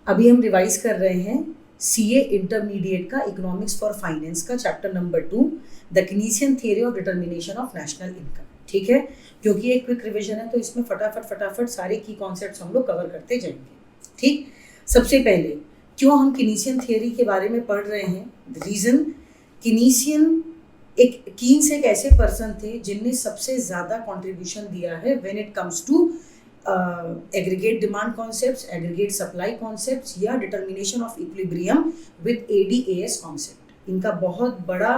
अभी हम रिवाइज कर रहे हैं सीए इंटरमीडिएट का इकोनॉमिक्स फॉर फाइनेंस का chapter number 2 the Keynesian theory of determination of national income. ठीक है, क्योंकि एक क्विक रिवीजन है तो इसमें फटाफट सारे की कॉन्सेप्ट्स हम लोग कवर करते जाएंगे। ठीक, सबसे पहले क्यों हम कीनेसियन थियरी के बारे में पढ़ रहे हैं? रीजन, कीन्स एक ऐसे पर्सन थे जिनने सबसे ज़्यादा कंट्रीब्यूशन दिया है when it comes to aggregate demand concepts, aggregate supply concepts या determination of equilibrium with AD AS concept. इनका बहुत बड़ा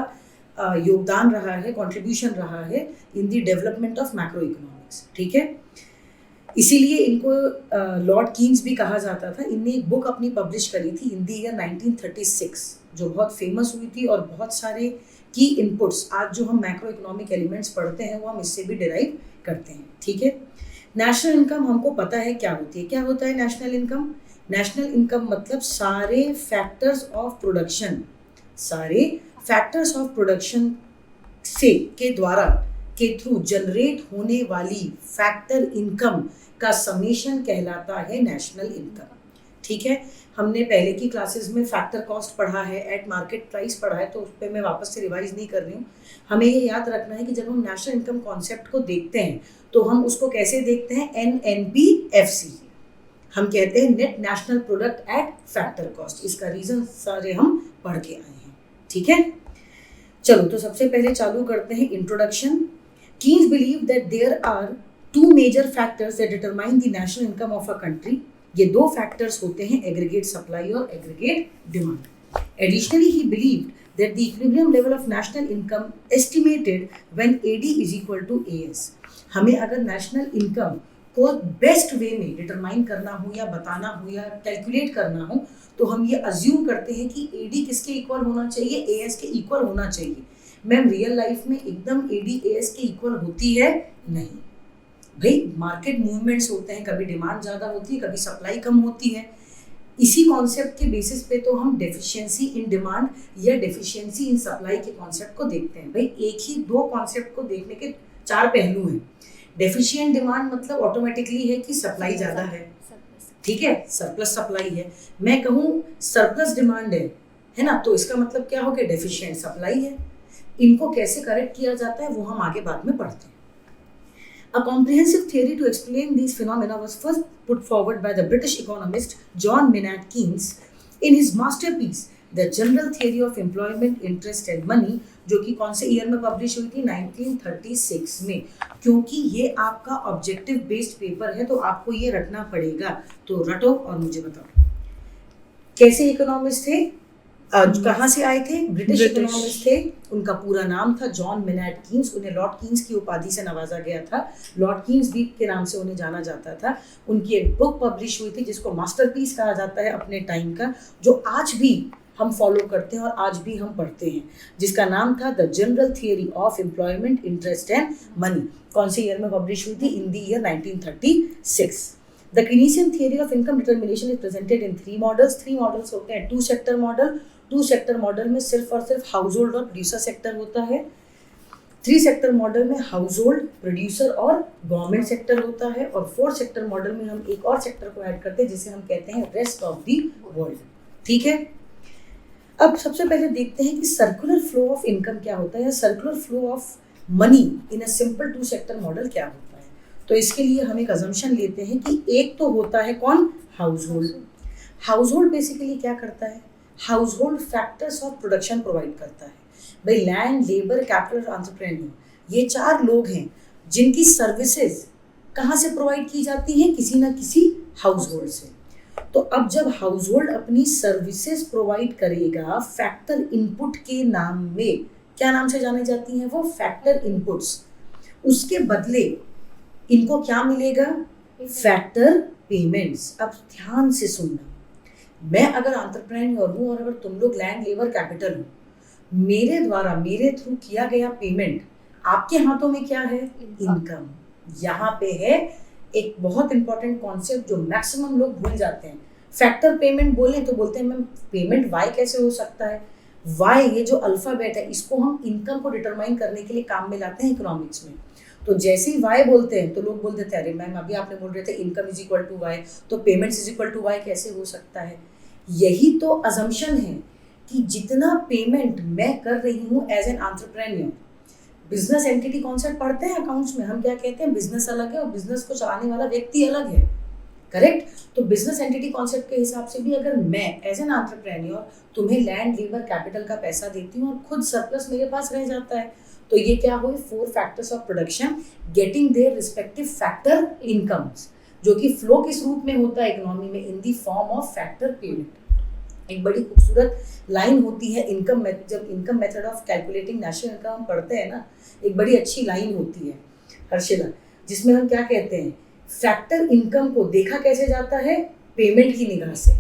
योगदान रहा है, कंट्रीब्यूशन रहा है in the development of macro economics. ठीक है, इसीलिए इनको लॉर्ड कीन्स भी कहा जाता था। इनने एक बुक अपनी पब्लिश करी थी इन द ईयर 1936 जो बहुत फेमस हुई थी और बहुत सारे की इनपुट्स आज जो हम मैक्रो इकोनॉमिक एलिमेंट्स पढ़ते हैं वो हम इससे भी डिराइव करते हैं। ठीक है, नेशनल इनकम हमको पता है क्या होती है। क्या होता है नेशनल इनकम? नेशनल इनकम मतलब सारे फैक्टर्स ऑफ प्रोडक्शन से के थ्रू जनरेट होने वाली फैक्टर इनकम का समेशन कहलाता है नेशनल इनकम। ठीक है, हमने पहले की क्लासेस में फैक्टर कॉस्ट पढ़ा है, एट मार्केट प्राइस पढ़ा है, तो उस पर मैं वापस से रिवाइज नहीं कर रही हूँ। हमें ये याद रखना है कि जब हम नेशनल इनकम कॉन्सेप्ट को देखते हैं तो हम उसको कैसे देखते हैं? NNPFC, हम कहते हैं net national product at factor cost. इसका रीजन सारे हम पढ़ के आए हैं। ठीक है, चलो तो सबसे पहले चालू करते हैं introduction. Keynes believe that there are two major factors that determine the national income of a country. ये दो फैक्टर्स होते हैं, एग्रीगेट सप्लाई और aggregate demand. Additionally he believed that the equilibrium level of national income estimated when AD is equal to AS। हमें अगर national income को best way में determine करना हो या बताना हो या कैलकुलेट करना हो तो हम ये अज्यूम करते हैं कि AD किसके इक्वल होना चाहिए? AS के इक्वल होना चाहिए। मैम रियल लाइफ में एकदम AD AS के इक्वल होती है? नहीं भाई, मार्केट मूवमेंट्स होते हैं, कभी डिमांड ज़्यादा होती है, कभी सप्लाई कम होती है। इसी कॉन्सेप्ट के बेसिस पे तो हम डेफिशिएंसी इन डिमांड या डेफिशिएंसी इन सप्लाई के कॉन्सेप्ट को देखते हैं। भाई एक ही दो कॉन्सेप्ट को देखने के चार पहलू हैं। डेफिशिएंट डिमांड मतलब ऑटोमेटिकली है कि सप्लाई ज़्यादा है, ठीक है, सरप्लस सप्लाई है। मैं कहूँ सरप्लस डिमांड है ना, तो इसका मतलब क्या हो गया? डेफिशिएंट सप्लाई है। इनको कैसे करेक्ट किया जाता है वो हम आगे बाद में पढ़ते हैं। A comprehensive theory to explain these phenomena was first put forward by the British economist John Maynard Keynes in his masterpiece The General Theory of Employment, Interest and Money, जो कि कौन से ईयर में पब्लिश हुई थी? 1936 में। क्योंकि ये आपका ऑब्जेक्टिव बेस्ड पेपर है तो आपको ये रटना पड़ेगा, तो रटो और मुझे बताओ कैसे इकोनॉमिस्ट थे, कहाँ से आए थे? ब्रिटिश इकोनॉमिस्ट थे। उनका पूरा नाम था जॉन मेनार्ड कीन्स। उन्हें लॉर्ड कीन्स की उपाधि से नवाजा गया था, लॉर्ड कीन्स द्वीप के नाम से उन्हें जाना जाता था। उनकी एक बुक पब्लिश हुई थी जिसको मास्टरपीस कहा जाता है अपने टाइम का, जो आज भी हम फॉलो करते हैं और आज भी हम पढ़ते हैं, जिसका नाम था the general theory of employment, interest and money. कौन से ईयर में पब्लिश हुई थी? In the year 1936। The Keynesian theory of income determination is presented in three models। Three models होते हैं। Two sector model, two sector model में सिर्फ और सिर्फ हाउस होल्ड और प्रोड्यूसर सेक्टर होता है। थ्री सेक्टर मॉडल में हाउस होल्ड, प्रोड्यूसर और गवर्नमेंट सेक्टर होता है। और फोर सेक्टर मॉडल में हम एक और सेक्टर को ऐड करते हैं जिसे हम कहते हैं रेस्ट ऑफ द वर्ल्ड। ठीक है, अब सबसे पहले देखते हैं कि सर्कुलर फ्लो ऑफ इनकम क्या होता है या circular flow of money in a simple two sector model क्या होता है। तो इसके लिए हम एक अजम्पशन लेते हैं कि एक तो होता है कौन? House hold. House hold basically क्या करता है? House hold factors of production provide करता है। भाई लैंड, लेबर, कैपिटल और एंटरप्रेन्योर, ये चार लोग हैं जिनकी सर्विसेज कहाँ से प्रोवाइड की जाती हैं? किसी ना किसी हाउस होल्ड से। तो अब जब हाउस होल्ड अपनी सर्विसेज प्रोवाइड करेगा फैक्टर इनपुट के नाम में, क्या नाम से जाने जाती हैं वो? Factor inputs. उसके बदले इनको क्या मिलेगा? Factor payments. अब ध्यान से सुनना, मैं अगर एंटरप्रेन्योर हूँ और अगर तुम लोग लैंड, लेबर, कैपिटल हो, मेरे द्वारा मेरे थ्रू किया गया पेमेंट आपके हाथों में क्या है? इनकम। यहाँ पे है एक बहुत इंपॉर्टेंट कॉन्सेप्ट जो मैक्सिमम लोग भूल जाते हैं। फैक्टर पेमेंट बोले तो बोलते हैं मैम पेमेंट वाई कैसे हो सकता है? वाई, ये जो अल्फाबेट है, इसको हम इनकम को डिटरमाइन करने के लिए काम में लाते हैं इकोनॉमिक्स में। तो जैसे ही वाई बोलते हैं तो लोग बोल देते हैं अरे मैम अभी आपने बोल रहे थे income is equal to y, तो payments is equal to y कैसे हो सकता है? यही तो अजम्पशन है कि जितना पेमेंट मैं कर रही हूँ as an entrepreneur, business entity concept पढ़ते हैं अकाउंट्स में, हम क्या कहते हैं बिजनेस अलग है और बिजनेस को चलाने वाला व्यक्ति अलग है, करेक्ट? तो बिजनेस एंटिटी कॉन्सेप्ट के हिसाब से भी अगर मैं एज एन एंटरप्रेन्योर तुम्हें लैंड लेबर कैपिटल का पैसा देती हूँ और खुद सरप्लस मेरे पास रह जाता है, तो ये क्या हुई 4 factors of production getting their respective factor incomes, जो कि फ्लो किस रूप में होता है इकोनॉमी में, in the form of factor payment. एक बड़ी खूबसूरत लाइन होती है इनकम, जब income method of calculating national income हम पढ़ते हैं ना, एक बड़ी अच्छी लाइन होती है हर्षिला, जिसमें हम क्या कहते हैं फैक्टर इनकम को देखा कैसे जाता है पेमेंट की निगाह से।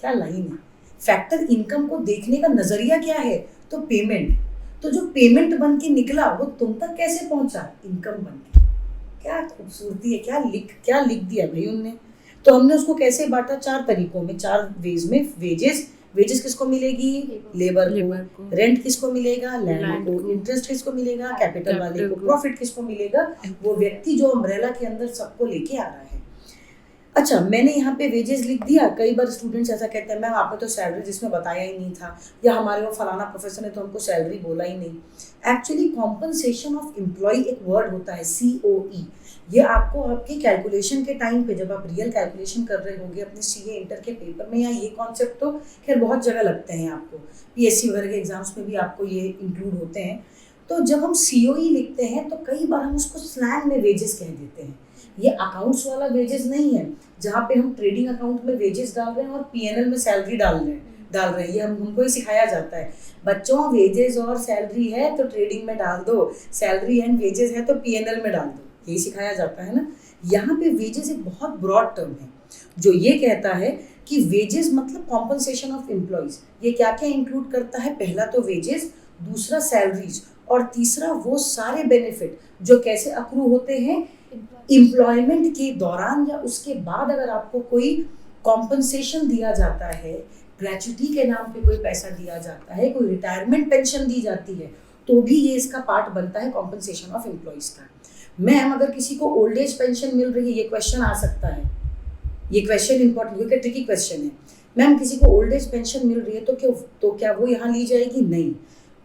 क्या लाइन है, फैक्टर इनकम को देखने का नजरिया क्या है, तो पेमेंट। तो जो पेमेंट बन के निकला वो तुम तक कैसे पहुंचा, इनकम बन के। क्या खूबसूरती है, क्या लिख दिया भाई उनने। तो हमने उसको कैसे बांटा, 4 तरीकों में, 4 वेज में। वेजेस किसको मिलेगी, लेबर को। रेंट किसको मिलेगा, लैंड को। इंटरेस्ट किसको मिलेगा, कैपिटल वाले को। प्रॉफिट किसको मिलेगा, वो व्यक्ति जो अम्ब्रेला के अंदर सबको लेके आ रहा है। अच्छा, मैंने यहाँ पे वेजेस लिख दिया। कई बार स्टूडेंट्स ऐसा कहते हैं मैम आपने तो सैलरी जिसमें बताया ही नहीं था, या हमारे वो फलाना प्रोफेसर ने तो हमको सैलरी बोला ही नहीं। एक्चुअली कॉम्पनसेशन ऑफ एम्प्लॉय एक वर्ड होता है COE। ये आपको आपके कैलकुलेशन के टाइम पे, जब आप रियल कैलकुलेशन कर रहे होंगे अपने CA इंटर के पेपर में, या ये कॉन्सेप्ट तो खैर बहुत जगह लगते हैं आपको, PSC वगैरह के एग्जाम्स में भी आपको ये इंक्लूड होते हैं। तो जब हम COE लिखते हैं तो कई बार हम उसको स्लैंग में वेजेस कह देते हैं। ये अकाउंट्स वाला वेजेस नहीं है, जहाँ पे हम ट्रेडिंग अकाउंट में वेजेस डाल रहे हैं और PNL में सैलरी डाल रहे हैं। ये हमको ही सिखाया जाता है, बच्चों वेजेस और सैलरी है तो ट्रेडिंग में डाल दो, सैलरी एंड वेजेस है तो PNL में डाल दो, यही सिखाया जाता है ना। यहाँ पे वेजेस एक बहुत ब्रॉड टर्म है जो ये कहता है कि वेजेस मतलब कॉम्पनसेशन ऑफ एम्प्लॉयज। ये क्या क्या इंक्लूड करता है, पहला तो वेजेस, दूसरा सैलरीज, और तीसरा वो सारे बेनिफिट जो कैसे अक्रू होते हैं एम्प्लॉयमेंट के दौरान या उसके बाद। अगर आपको कोई कॉम्पनसेशन दिया जाता है, ग्रेच्युटी के नाम पे कोई पैसा दिया जाता है, कोई रिटायरमेंट पेंशन दी जाती है, तो भी ये इसका पार्ट बनता है कॉम्पनसेशन ऑफ एम्प्लॉयज का। मैम अगर किसी को ओल्ड एज पेंशन मिल रही है, ये क्वेश्चन आ सकता है, ये क्वेश्चन इंपॉर्टेंट क्योंकि ट्रिकी क्वेश्चन है। मैम किसी को ओल्ड एज पेंशन मिल रही है तो क्या वो यहाँ ली जाएगी, नहीं।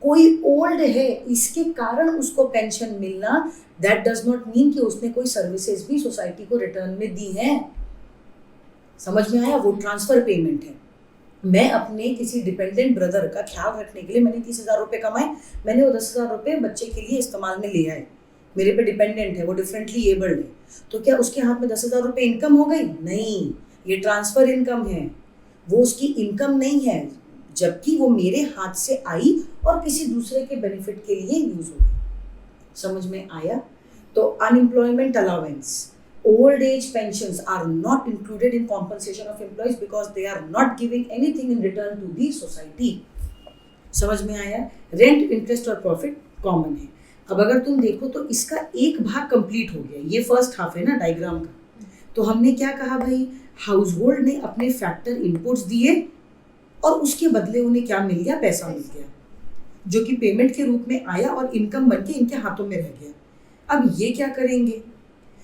कोई ओल्ड है इसके कारण उसको पेंशन मिलना, दैट डज नॉट मीन कि उसने कोई सर्विसेज भी सोसाइटी को रिटर्न में दी है। समझ में आया, वो ट्रांसफर पेमेंट है। मैं अपने किसी डिपेंडेंट ब्रदर का ख्याल रखने के लिए मैंने 30,000 रुपये कमाए, मैंने वो 10,000 रुपये बच्चे के लिए इस्तेमाल में ले आए, मेरे पे डिपेंडेंट है, वो डिफरेंटली एबल्ड है, तो क्या उसके हाथ में 10,000 रुपये इनकम हो गई, नहीं। ये ट्रांसफर इनकम है, वो उसकी इनकम नहीं है, जबकि वो मेरे हाथ से आई और किसी दूसरे के बेनिफिट के लिए यूज हो गई। समझ में आया। तो unemployment allowance, old age pensions are not included in compensation of employees because they are not giving anything in return to the society। समझ में आया। रेंट, इंटरेस्ट और प्रॉफिट कॉमन है। अब अगर तुम देखो तो इसका एक भाग कंप्लीट हो गया, ये फर्स्ट हाफ है ना डायग्राम का। तो हमने क्या कहा भाई, हाउस होल्ड ने अपने फैक्टर इनपुट्स दिए और उसके बदले उन्हें क्या मिल गया, पैसा मिल गया, जो कि पेमेंट के रूप में आया और इनकम बन के इनके हाथों में रह गया। अब ये क्या करेंगे,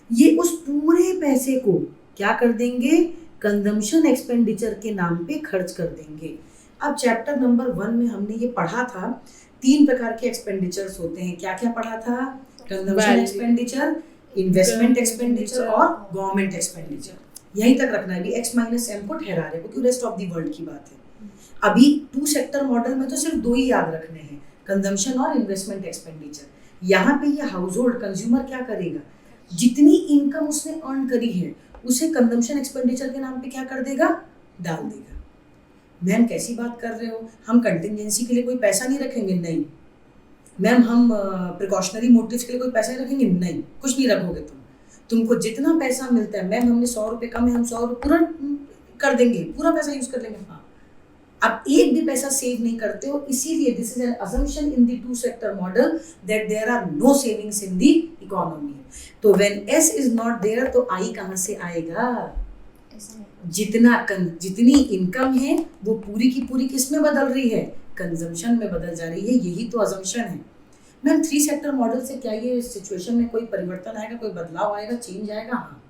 ये उस पूरे पैसे को क्या कर देंगे, कंजम्पशन एक्सपेंडिचर के नाम पे खर्च कर देंगे। अब चैप्टर नंबर 1 में हमने ये पढ़ा था, 3 प्रकार के एक्सपेंडिचर्स होते हैं। क्या क्या पढ़ा था, कंजम्पशन एक्सपेंडिचर, इन्वेस्टमेंट एक्सपेंडिचर और गवर्नमेंट एक्सपेंडिचर। यहीं तक रखना है, अभी x माइनस m को ठहरा रहे, क्योंकि रेस्ट ऑफ द वर्ल्ड की बात है। अभी 2 सेक्टर मॉडल में तो सिर्फ 2 ही याद रखने हैं, कंजम्पशन और इन्वेस्टमेंट एक्सपेंडिचर। यहाँ पे ये हाउस होल्ड कंज्यूमर क्या करेगा, जितनी इनकम उसने अर्न करी है उसे कंजम्पशन एक्सपेंडिचर के नाम पे क्या कर देगा, डाल देगा। मैम कैसी बात कर रहे हो, हम कंटिंजेंसी के लिए कोई पैसा नहीं रखेंगे, नहीं। मैम हम प्रिकॉशनरी मोटिव्स के लिए कोई पैसा नहीं रखेंगे, नहीं, कुछ नहीं रखोगे तुमको जितना पैसा मिलता है। मैम हमने 100 रुपये कम है, हम 100 रुपये पूरा कर देंगे, पूरा पैसा यूज कर लेंगे। हाँ, आप एक भी पैसा सेव नहीं करते हो, इसीलिए this is an assumption in the 2 sector model that there are no savings in the economy. तो when S is not there तो I कहाँ से आएगा, जितनी इनकम है वो पूरी की पूरी किस में बदल रही है, कंजम्पशन में बदल जा रही है। यही तो असम्पशन है। मैम 3 सेक्टर मॉडल से क्या ये सिचुएशन में कोई परिवर्तन आएगा, कोई बदलाव आएगा, चेंज आएगा? हाँ,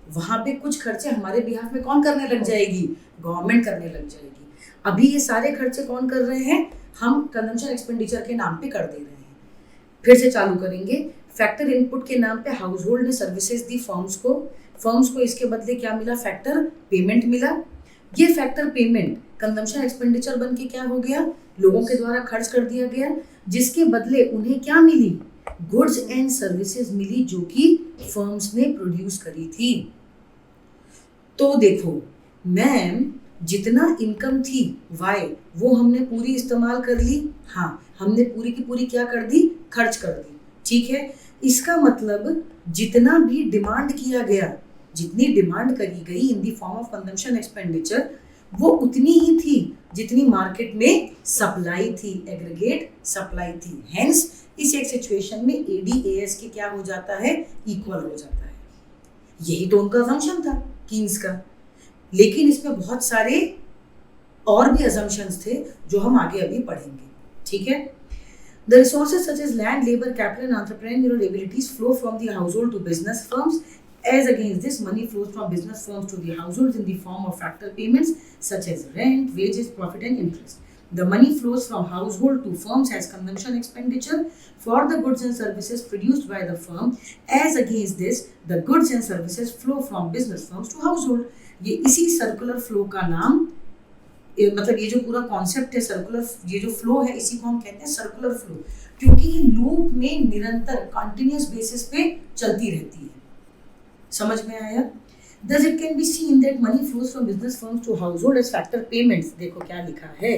वहाँ पे कुछ खर्चे हमारे बिहाफ में कौन करने लग जाएगी? गवर्नमेंट करने लग जाएगी। अभी ये सारे खर्चे कौन कर रहे हैं? हम कंजम्पशन एक्सपेंडिचर के नाम पे कर दे रहे हैं। फिर से चालू करेंगे। फैक्टर इनपुट के नाम पे हाउस होल्ड ने सर्विसेज दी फर्म्स को इसके बदले क्या मिला? फैक्टर पेमेंट मिला। ये फैक्टर पेमेंट कंजम्पशन एक्सपेंडिचर बन के क्या हो गया? लोगों के द्वारा खर्च कर दिया गया, जिसके बदले उन्हें क्या मिली? गुड्स एंड सर्विसेज मिली, जो कि फर्म्स ने प्रोड्यूस करी थी। तो देखो मैम, जितना इनकम थी वाई, वो हमने पूरी इस्तेमाल कर ली। हाँ, हमने पूरी की पूरी क्या कर दी? खर्च कर दी। ठीक है, इसका मतलब जितना भी डिमांड किया गया, जितनी डिमांड करी गई in the form of consumption expenditure, वो उतनी ही थी जितनी मार्केट में सप्लाई थी, एग्रीगेट सप्लाई थी। हेंस इस एक सिचुएशन में एडीएएस के क्या हो जाता है? इक्वल हो जाता है। यही तो उनका असम्पशन था कीन्स का। लेकिन इसमें बहुत सारे और भी असम्पशंस थे जो हम आगे अभी पढ़ेंगे। ठीक है, The resources such as land, labor, capital and entrepreneurial abilities flow from the household to business firms. As against this, money flows from business firms to the households in the form of factor payments such as rent, wages, profit and interest. The money flows from household to firms as consumption expenditure for the goods and services produced by the firm. As against this, the goods and services flow from business firms to household. ये इसी circular flow का नाम, मतलब ये जो पूरा concept है circular, ये जो फ्लो है, इसी को हम कहते हैं सर्कुलर फ्लो, क्योंकि ये लूप में निरंतर कंटिन्यूअस बेसिस पे चलती रहती है। समझ में आया? Thus it can be seen that money flows from business firms to household as factor payments. देखो क्या लिखा है,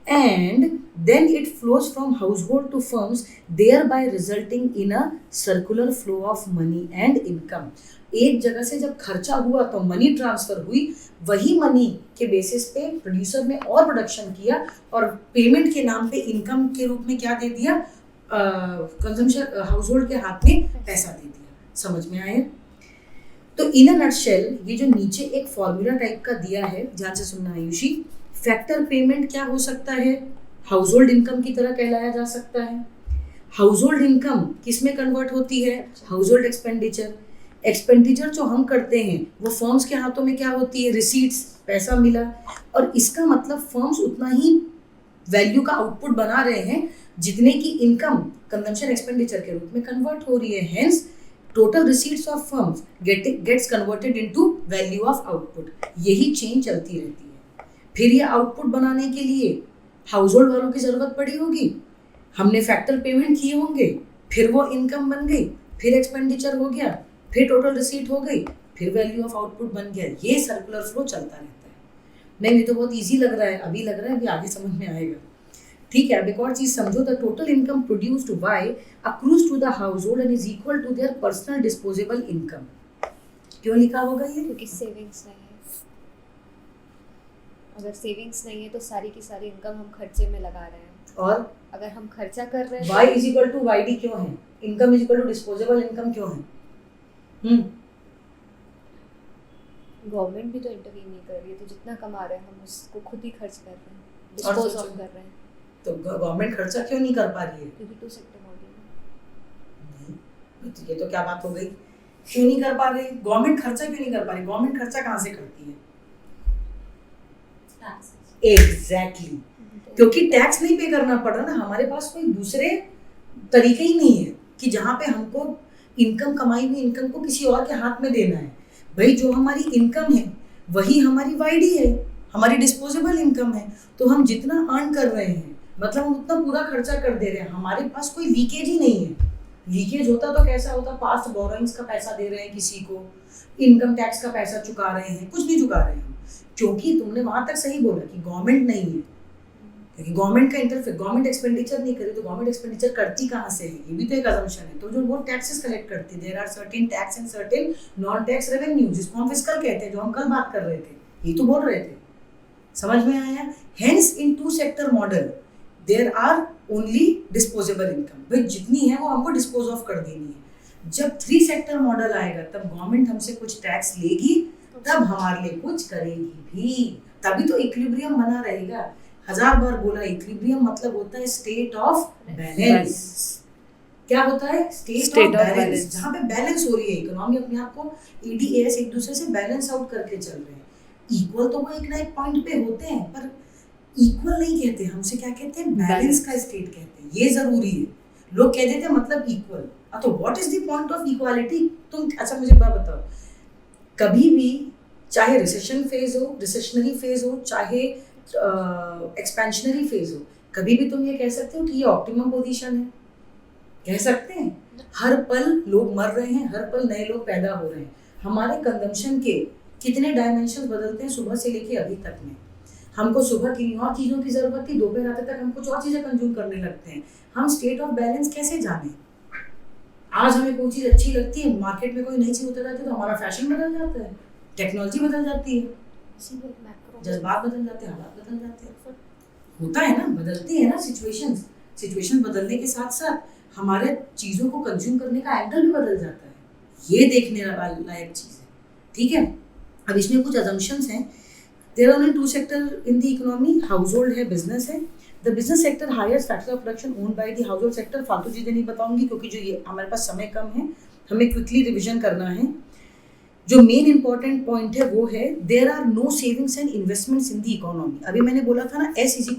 and then it flows from household to firms, thereby resulting in a circular flow of money and income. एक जगह से जब खर्चा हुआ तो मनी ट्रांसफर हुई, वही मनी के बेसिस पे प्रोड्यूसर ने और प्रोडक्शन किया और पेमेंट के नाम पे इनकम के रूप में क्या दे दिया? कंजम्पशन हाउसहोल्ड के हाथ में पैसा दे दिया। समझ में आया? तो इन अ नटशेल ये जो नीचे एक फॉर्मूला टाइप का दिया है, ध्यान से सुनना आयुषी। फैक्टर पेमेंट क्या हो सकता है? हाउसहोल्ड इनकम की तरह कहलाया जा सकता है। हाउसहोल्ड इनकम किस में कन्वर्ट होती है? Household expenditure. एक्सपेंडिचर जो हम करते हैं वो फर्म्स के हाथों में क्या होती है? रिसीट्स, पैसा मिला। और इसका मतलब फर्म्स उतना ही वैल्यू का आउटपुट बना रहे हैं जितने की इनकम कंजम्पशन एक्सपेंडिचर के रूप में कन्वर्ट हो रही है। Hence total receipts of firms gets converted into value of output. यही चेन चलती रहती है। फिर ये आउटपुट बनाने के लिए हाउसहोल्ड वालों की जरूरत पड़ी होगी, हमने फैक्टर पेमेंट किए होंगे, फिर वो इनकम बन गई, फिर एक्सपेंडिचर हो गया, फिर टोटल रिसीट हो गई, फिर वैल्यू ऑफ आउटपुट बन गया। ये सर्कुलर फ्लो चलता रहता है। नहीं, ये तो बहुत इजी लग रहा है, अभी लग रहा है, अभी आगे समझ में आएगा। ठीक है, अब एक और चीज समझो। The total income produced by accrues to the household and is equal to their personal disposable income. क्यों लिखा होगा ये? क्योंकि सेविंग्स नहीं है। अगर सेविंग्स नहीं है तो सारी की सारी इनकम हम खर्चे में लगा रहे हैं, और अगर हम खर्चा कर रहे हैं y is equal to y d क्यों है? Income is equal to disposable income क्यों है? गवर्नमेंट भी तो इंटरवीन नहीं कर रही है, तो जितना कमा रहे हैं हम उसको खुद ही खर्च कर रहे हैं, डिस्पोज ऑफ कर रहे हैं। तो गवर्नमेंट खर्चा क्यों नहीं कर पा रही है? क्योंकि टू सेक्टर मॉडल नहीं, ये तो क्या बात हो गई? क्यों नहीं कर पा रही गवर्नमेंट? खर्चा क्यों नहीं कर पा रही गवर्नमेंट? खर्चा कहाँ से करती है? एग्जैक्टली, क्योंकि टैक्स नहीं पे करना पड़ रहा ना। हमारे पास कोई दूसरे तरीके ही नहीं है कि जहाँ पे हमको इनकम, कमाई हुई इनकम को किसी और के हाथ में देना है। भाई जो हमारी इनकम है वही हमारी वाईडी है, हमारी डिस्पोजेबल इनकम है। तो हम जितना अर्न कर रहे हैं मतलब हम उतना पूरा खर्चा कर दे रहे हैं। हमारे पास कोई लीकेज ही नहीं है। लीकेज होता तो कैसा होता? पास्ट बोरोइंग्स का पैसा दे रहे हैं किसी को, इनकम टैक्स का पैसा चुका रहे हैं, कुछ नहीं चुका रहे हैं। क्योंकि तुमने वहां तक सही बोला कि गवर्नमेंट नहीं है, क्योंकि गवर्नमेंट का इंटरफेयर, गवर्नमेंट एक्सपेंडिचर नहीं करे तो गवर्नमेंट एक्सपेंडिचर करती कहाँ से है? ये भी तो एक असम्पशन है। तो जो वो टैक्सेस कलेक्ट करती, there are certain tax and certain non tax revenue, जिसको हम फिस्कल कहते हैं, जो हम कल बात कर रहे थे, ये तो बोल रहे थे। समझ में आया? Hence in two sector model there are only disposable income. भाई जितनी है वो हमको डिस्पोज ऑफ कर देनी है। जब 3 सेक्टर मॉडल आएगा तब गवर्नमेंट हमसे कुछ टैक्स लेगी, तब हमारे लिए कुछ करेगी भी, तभी तो इक्विलिब्रियम बना रहेगा। 1000 बार बोला, इक्विलिब्रियम मतलब होता है स्टेट ऑफ बैलेंस। क्या होता है? स्टेट ऑफ बैलेंस, जहाँ पे बैलेंस हो रही है इकोनॉमी अपने आप को, EDAS एक दूसरे से बैलेंस आउट करके चल रहे हैं। इक्वल तो वो एक ना एक पॉइंट पे होते हैं, पर इक्वल नहीं कहते, हमसे क्या कहते हैं? बैलेंस का स्टेट कहते हैं। ये जरूरी है, लोग कह देते हैं मतलब इक्वल। तो what is the point of equality? तुम अच्छा मुझे बात बताओ, कभी भी चाहे रिसेशन फेज हो, रिसेशनरी फेज हो, चाहे एक्सपेंशनरी फेज हो, कभी भी तुम ये कह सकते हो कि ये ऑप्टिमम पोजीशन है? कह सकते हैं? हर पल लोग मर रहे हैं, हर पल नए लोग पैदा हो रहे हैं। हमारे कंजम्पशन के कितने डायमेंशन बदलते हैं सुबह से लेके अभी तक में। हमको सुबह किन्हीं और चीज़ों की ज़रूरत थी, दोपहर आते तक हम कुछ और चीज़ें कंज्यूम करने लगते हैं। हम स्टेट ऑफ बैलेंस कैसे जाने? आज हमें कोई चीज़ अच्छी लगती है, मार्केट में कोई नई चीज़ उतर जाती है तो हमारा फैशन बदल जाता है, टेक्नोलॉजी बदल जाती है, जज्बात बदल जाते हैं, हालात बदल जाते हैं। होता है ना, बदलती है ना सिचुएशन बदलने के साथ साथ हमारे चीज़ों को कंज्यूम करने का एंगल भी बदल जाता है। ये देखने लायक चीज़ है, ठीक है। अब इसमें कुछ अजम्पशंस हैं। There are only 2 sector in the economy, household है, बिजनेस है। The business sector hires factor of production owned by the household sector. फालतू चीज़ें नहीं बताऊंगी क्योंकि जो ये हमारे पास समय कम है, हमें क्विकली रिविजन करना है। जो मेन इंपॉर्टेंट पॉइंट है वो है there are no savings and investments in the economy. अभी मैंने बोला था ना S =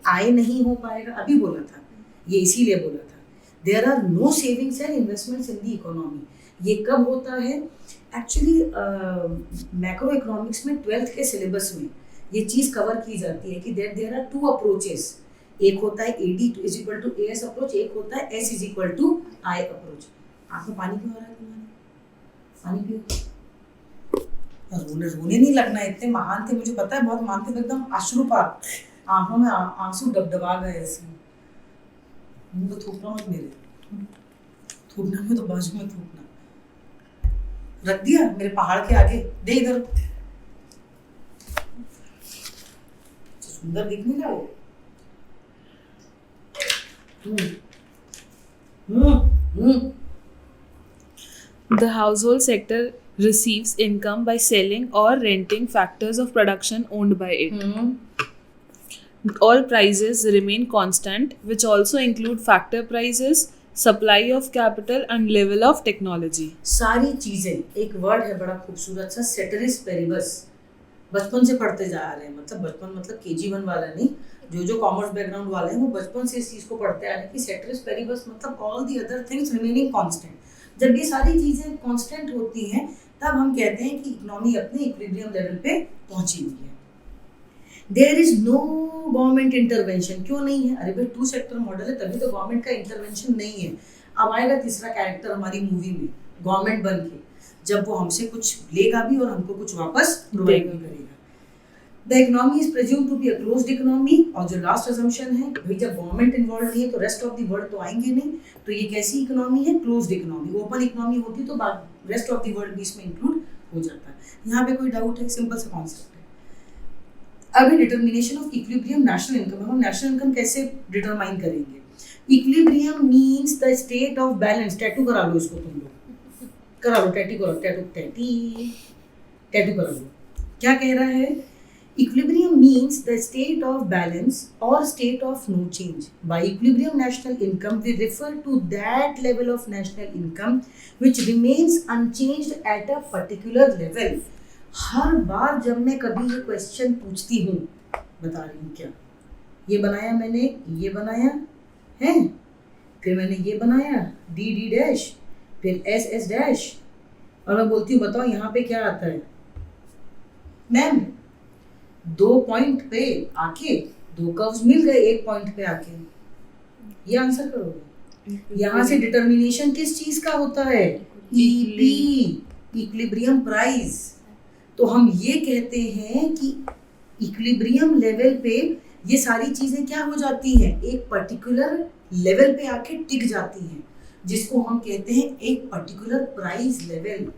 I नहीं हो पाएगा, अभी बोला था, ये इसीलिए बोला था। There are no savings and investments in the economy. ये कब होता है? एक्चुअली मैक्रो इकोनॉमिक्स में 12th के सिलेबस में ये चीज़ कवर की जाती है कि देयर आर 2 अप्रोचेस। एक होता है AD = AS अप्रोच, एक होता है S = I अप्रोच। आंख में पानी क्यों आ रहा है तुम्हारे? पानी पियो। रोने नहीं लगना, इतने महान थे, मुझे पता है बहुत महान थे, एकदम अश्रुपात, आंखों में आंसू डबडबा गए ऐसे। मुंह पे थूकना मत मेरे, थूकना में तो बाजू में थूकना। रख दिया मेरे पहाड़ के आगे, दे इधर। सुंदर दिखने का वो। The household sector receives income by selling or renting factors of production owned by it. All prices remain constant, which also include factor prices, supply of capital and level of technology. सारी चीजें, एक word है बड़ा खूबसूरत सा, सेटरिस Paribas. बचपन से पढ़ते जा रहे हैं, मतलब बचपन मतलब KG1 वाला नहीं, जो कॉमर्स बैकग्राउंड वाले हैं वो बचपन से इस चीज़ को पढ़ते आ रहे हैं कि सेटरिस पेरिबस मतलब all the other things remaining constant. जब ये सारी चीज़ें कांस्टेंट होती हैं तब हम कहते हैं कि इकोनॉमी अपने इक्विलिब्रियम लेवल पे पहुंची हुई है। There is no government intervention. क्यों नहीं है? अरे भाई 2 सेक्टर मॉडल है, तभी तो गवर्नमेंट का इंटरवेंशन नहीं है। अब आएगा तीसरा कैरेक्टर हमारी मूवी में, गवर्नमेंट बन के, जब वो हमसे कुछ लेगा भी और हमको कुछ वापस प्रोवाइड भी करेगा। The economy is presumed to be a closed economy. और जो लास्ट अजम्पशन है, भाई जब गवर्नमेंट इन्वॉल्व नहीं है तो रेस्ट ऑफ द वर्ल्ड तो आएंगे नहीं, तो ये कैसी इकोनॉमी है? Closed economy. ओपन इकोनॉमी होती तो रेस्ट ऑफ द वर्ल्ड भी इसमें इंक्लूड हो जाता है। यहाँ पे कोई डाउट है? सिंपल सा कॉन्सेप्ट है। अभी determination of equilibrium national income. हम नेशनल इनकम कैसे डिटरमाइन करेंगे? Equilibrium means the state of balance. Tattoo करा लो इसको, तुम लोग करा लो, टैटू करा लो। क्या कह रहा है? Equilibrium means the state of balance or state of no change. By equilibrium national income, we refer to that level of national income which remains unchanged at a particular level. हर बार जब मैं कभी ये question पूछती हूँ, बता रही हूँ क्या, ये बनाया मैंने, ये बनाया है, फिर मैंने ये बनाया D डैश, फिर S डैश, और मैं बोलती हूँ बताओ यहाँ पे क्या आता है? मैम 2 पॉइंट पे आके 2 कर्व्स मिल गए, 1 पॉइंट पे आके, ये आंसर करोगे। यहाँ से डिटर्मिनेशन किस चीज का होता है? EP, equilibrium price. तो हम ये कहते हैं कि इक्विलिब्रियम लेवल पे ये सारी चीजें क्या हो जाती हैं? एक पर्टिकुलर लेवल पे आके टिक जाती हैं, जिसको हम कहते हैं एक पर्टिकुलर प्राइस लेवल।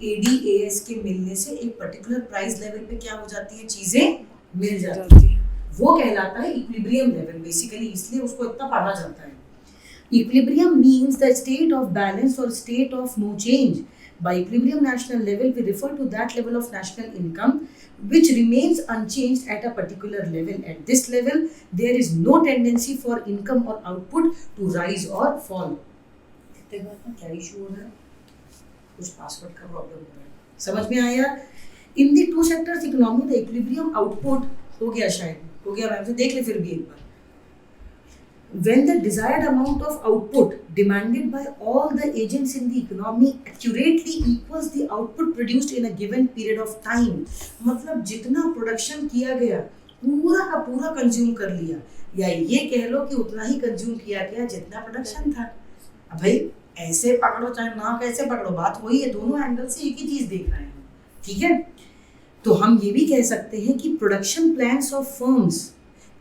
ADAS के मिलने से एक पर्टिकुलर प्राइस लेवल पे क्या हो जाती है? चीजें मिल जाती है, वो कहलाता है इक्विलिब्रियम लेवल बेसिकली, इसलिए उसको इतना पढ़ा जाता है। Equilibrium means the state of balance और state of no change. By equilibrium national level, we refer to that level of national income which remains unchanged at a particular level. At this level, there is no tendency for income or output to rise or fall. देखो ना क्या issue हो रहा है, कुछ password का problem हो रहा है, समझ में आया? In the two sectors economy the equilibrium output हो गया, शायद हो गया मैम से देख ले फिर भी एक बार। When the desired amount of output demanded by all the agents in the economy accurately equals the output produced in a given period of time, मतलब जितना प्रोडक्शन किया गया पूरा का पूरा कंज्यूम कर लिया, या ये कह लो कि उतना ही कंज्यूम किया गया जितना प्रोडक्शन था। अब भाई ऐसे पकड़ो चाहे ना कैसे पकड़ो, बात वही है, दोनों एंगल से एक ही चीज देख रहे हैं, ठीक है? तो हम ये भी कह सकते हैं कि production plans of firms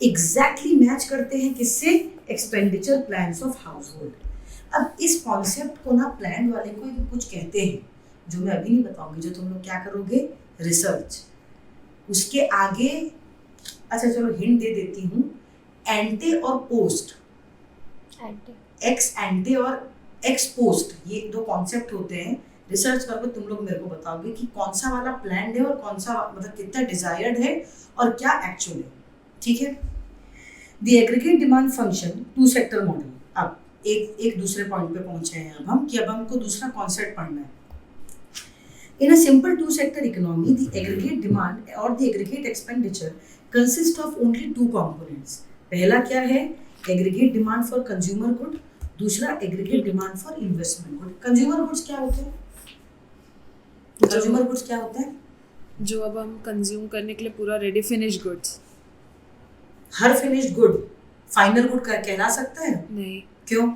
exactly match करते हैं किससे? Expenditure plans of house hold. अब इस कॉन्सेप्ट को ना प्लान वाले को कुछ कहते हैं जो मैं अभी नहीं बताऊंगी, जो तुम लोग क्या करोगे, रिसर्च। उसके आगे अच्छा चलो हिंट दे देती हूँ, एंटे और पोस्ट, एक्स एंटे और एक्स पोस्ट, ये दो कॉन्सेप्ट होते हैं। रिसर्च करके तुम लोग मेरे को बताओगे कि कौन सा वाला प्लान्ड है और कौन सा मतलब कितना डिजायर्ड है और क्या एक्चुअल है, ठीक है? The aggregate demand function two sector model. अब एक दूसरे पॉइंट पे पहुंचे हैं अब हम, कि अब हमको दूसरा कॉन्सेप्ट पढ़ना है। In a simple two sector economy the aggregate demand और the aggregate expenditure consist of only two components. पहला क्या है? Aggregate demand for consumer good, दूसरा aggregate demand for investment good. Consumer goods क्या होते हैं? कंज्यूमर गुड्स क्या होते हैं? जो अब हम कंज्यूम करने के लिए पूरा रेडी फिनिश गुड्स। हर फिनिश्ड गुड फाइनल गुड का कहला सकता है? नहीं। क्यों?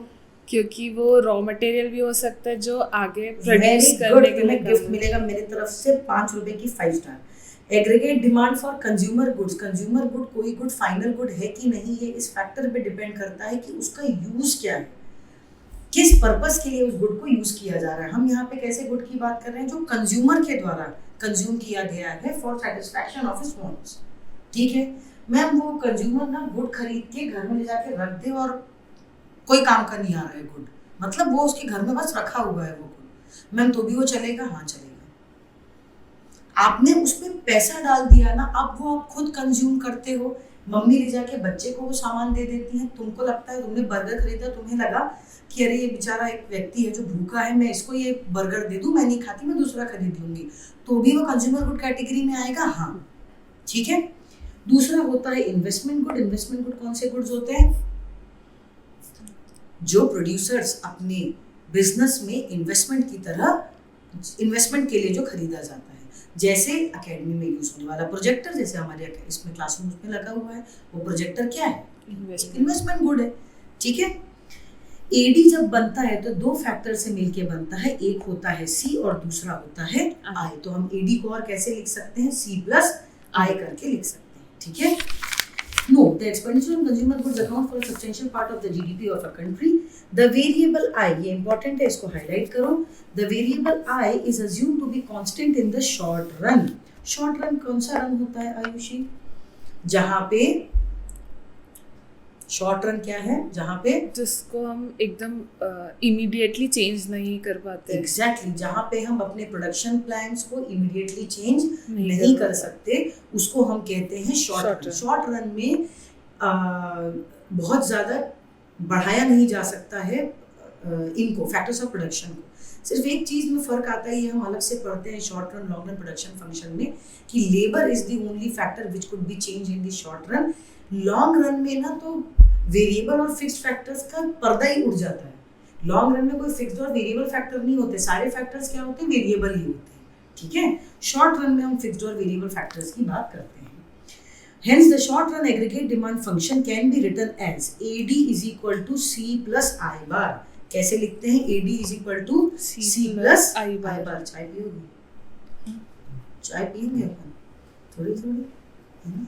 क्योंकि वो रॉ मटेरियल भी हो सकता है जो आगे प्रोड्यूस करने के लिए गिफ्ट मिलेगा मेरी तरफ से 5 रुपए की 5 star. Aggregate demand for consumer goods, consumer good कोई गुड फाइनल गुड है कि नहीं है, इस फैक्टर पे डिपेंड करता है कि उसका यूज क्या है, किस पर्पस के लिए उस गुड को यूज किया जा रहा है। हम यहाँ पे कैसे गुड की बात कर रहे हैं? जो कंज्यूमर के द्वारा कंज्यूम किया गया है for satisfaction of his wants, ठीक है? मैम वो कंज्यूमर ना गुड खरीद के घर में ले जाके रख दे और कोई काम का नहीं आ रहा है गुड, मतलब वो उसके घर में बस रखा हुआ है वो गुड, मैम तो भी वो चलेगा? हाँ चलेगा। आपने उसमें पैसा डाल दिया ना, अब वो आप खुद कंज्यूम करते हो, मम्मी ले जाके बच्चे को वो सामान दे देती है, तुमको लगता है तुमने बर्गर खरीदा, तुम्हें लगा कि अरे ये बेचारा एक व्यक्ति है जो भूखा है, मैं इसको ये बर्गर दे दूं, मैं नहीं खाती, मैं दूसरा खरीद लूंगी, तो भी वो कंज्यूमर गुड कैटेगरी में आएगा, हाँ ठीक है। दूसरा होता है इन्वेस्टमेंट गुड। इन्वेस्टमेंट गुड कौन से गुड्स होते हैं? जो प्रोड्यूसर्स अपने बिजनेस में इन्वेस्टमेंट की तरह, इन्वेस्टमेंट के लिए जो खरीदा जाता है, जैसे एकेडमी में यूज होने वाला प्रोजेक्टर, जैसे हमारे इसमें क्लासरूम में लगा हुआ है, वो प्रोजेक्टर क्या है? इन्वेस्टमेंट गुड है, ठीक है। एडी जब बनता है तो दो फैक्टर से मिलके बनता है, एक होता है सी और दूसरा होता है आई। तो हम एडी को और कैसे लिख सकते हैं? सी प्लस आई करके लिख सकते हैं, ठीक है। No, the expenditure on consumer goods account for a substantial part of the GDP of a country. The variable I, ये important है, इसको highlight करो। The variable I is assumed to be constant in the short run. Short run कौन सा run होता है आयुषी? जहाँ पे शॉर्ट रन क्या है? जहाँ पे जिसको हम एकदम इमीडिएटली चेंज नहीं कर पाते। एग्जैक्टली, जहाँ पे हम अपने प्रोडक्शन प्लान्स को इमीडिएटली चेंज नहीं कर सकते, उसको हम कहते हैं शॉर्ट रन। शॉर्ट रन में बहुत ज़्यादा बढ़ाया नहीं जा सकता है इनको, फैक्टर्स ऑफ प्रोडक्शन को। सिर्फ एक चीज़ में फ़र्क आता है, ये हम अलग से पढ़ते हैं short run long run production function में, कि labour is the only factor which could be change in the short run. Long run में ना तो वेरिएबल और फिक्स्ड फैक्टर्स का पर्दा ही उड़ जाता है। लॉन्ग रन में कोई फिक्स्ड और वेरिएबल फैक्टर नहीं होते, सारे फैक्टर्स क्या होते हैं? वेरिएबल ही होते हैं, ठीक है। शॉर्ट रन में हम फिक्स्ड और वेरिएबल फैक्टर्स की बात करते हैं। Hence the short run aggregate demand function can be written as AD is equal to C plus I bar। कैसे लिखते हैं? AD is equal to C plus I bar। चाय पियोगे? चाय पियेंगे अपन थोड़ी थोड़ी, है ना?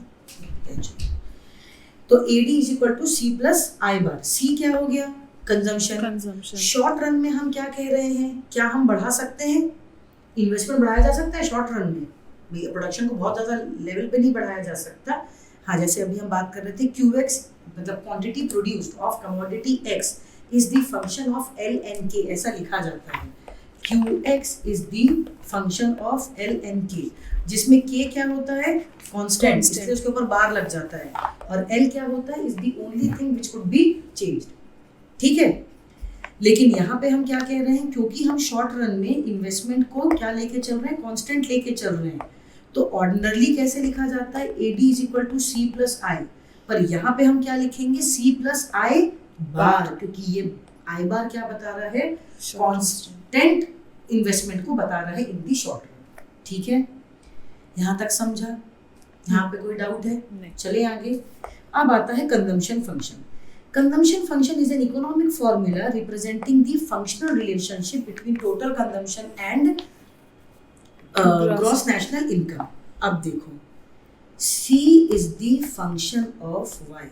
तो AD is equal to C plus I bar। C क्या हो गया? कंजम्पशन। शॉर्ट रन में हम क्या कह रहे हैं? क्या हम बढ़ा सकते हैं? इन्वेस्टमेंट बढ़ाया जा सकता है शॉर्ट रन में, प्रोडक्शन को बहुत ज़्यादा लेवल पे नहीं बढ़ाया जा सकता। हाँ, जैसे अभी हम बात कर रहे थे QX मतलब quantity produced of commodity X is the function of LNK, ऐसा लिखा जाता है। QX is the function of LNK, जिसमें K क्या होता है? कांस्टेंट, इसलिए उसके ऊपर बार लग जाता है, और L क्या होता है? Is the only thing which could be changed, ठीक है। लेकिन यहाँ पे हम क्या कह रहे हैं, क्योंकि हम शॉर्ट रन में इन्वेस्टमेंट को क्या लेके चल रहे हैं, कांस्टेंट लेके चल रहे हैं, तो ऑर्डिनरली कैसे लिखा जाता है, AD is equal to C plus I, पर यहाँ पे हम क्या लिखेंगे, C प्लस I बार, क्योंकि ये I बार क्या बता रहा है, कांस्टेंट इन्वेस्टमेंट को बता रहा है इन दी शॉर्ट रन। ठीक है, यहाँ तक समझा, यहाँ पे कोई डाउट है? नहीं। चले आगे। अब आता है consumption function. Consumption function is an economic formula representing the functional relationship between total consumption and gross national income. अब देखो, C is the function of Y.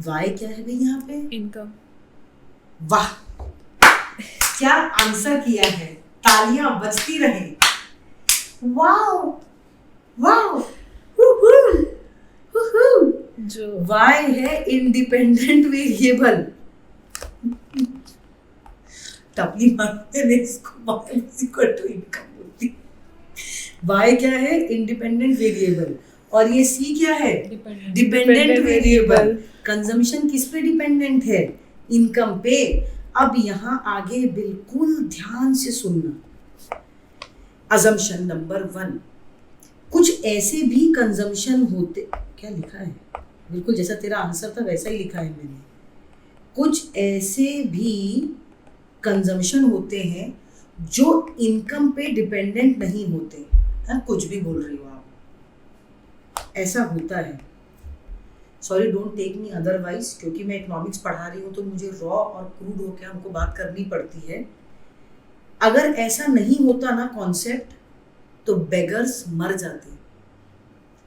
Y क्या है भाई यहाँ पे? इनकम। वाह, क्या आंसर किया है, तालियां बजती रहे। वाओ वाओ, जो Y है इंडिपेंडेंट वेरिएबल। टपली मारते ने इसको Y is equal to income होती। Y क्या है, इंडिपेंडेंट वेरिएबल, और ये C क्या है, डिपेंडेंट वेरिएबल। कंजम्पशन किस पे डिपेंडेंट है, इनकम पे। अब यहाँ आगे बिल्कुल ध्यान से सुनना। अजम्पशन नंबर 1, कुछ ऐसे भी कंजम्पशन होते, क्या लिखा है, बिल्कुल जैसा तेरा आंसर था वैसा ही लिखा है मैंने। कुछ ऐसे भी कंजम्पशन होते हैं जो इनकम पे डिपेंडेंट नहीं होते हैं। कुछ भी बोल रही हो आप, ऐसा होता है। Sorry, don't take me otherwise, क्योंकि मैं इकोनॉमिक्स पढ़ा रही हूँ तो मुझे रॉ और क्रूड होकर हमको बात करनी पड़ती है। अगर ऐसा नहीं होता ना कॉन्सेप्ट, तो बेगर्स मर जाते,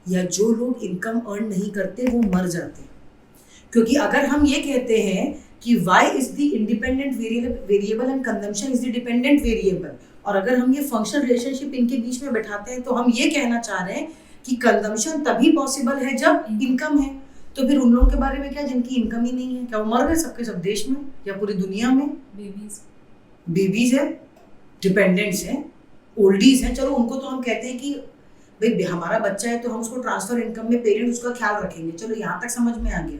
या जो लोग इनकम अर्न नहीं करते वो मर जाते। क्योंकि अगर हम ये कहते हैं कि Y is the independent variable and consumption is the dependent variable, और अगर हम ये फंक्शनल रिलेशनशिप इनके बीच में बैठाते हैं, तो हम ये कहना चाह रहे हैं कि कंजम्पशन तभी पॉसिबल है जब इनकम है। तो फिर उन लोगों के बारे में क्या जिनकी इनकम ही नहीं है, क्या वो मर गए सबके सब देश में या पूरी दुनिया में? बेबीज है, डिपेंडेंट्स हैं, ओल्डीज हैं, चलो उनको तो हम कहते हैं कि भाई हमारा बच्चा है तो हम उसको ट्रांसफर इनकम में पेरेंट्स उसका ख्याल रखेंगे, चलो यहाँ तक समझ में आ गया।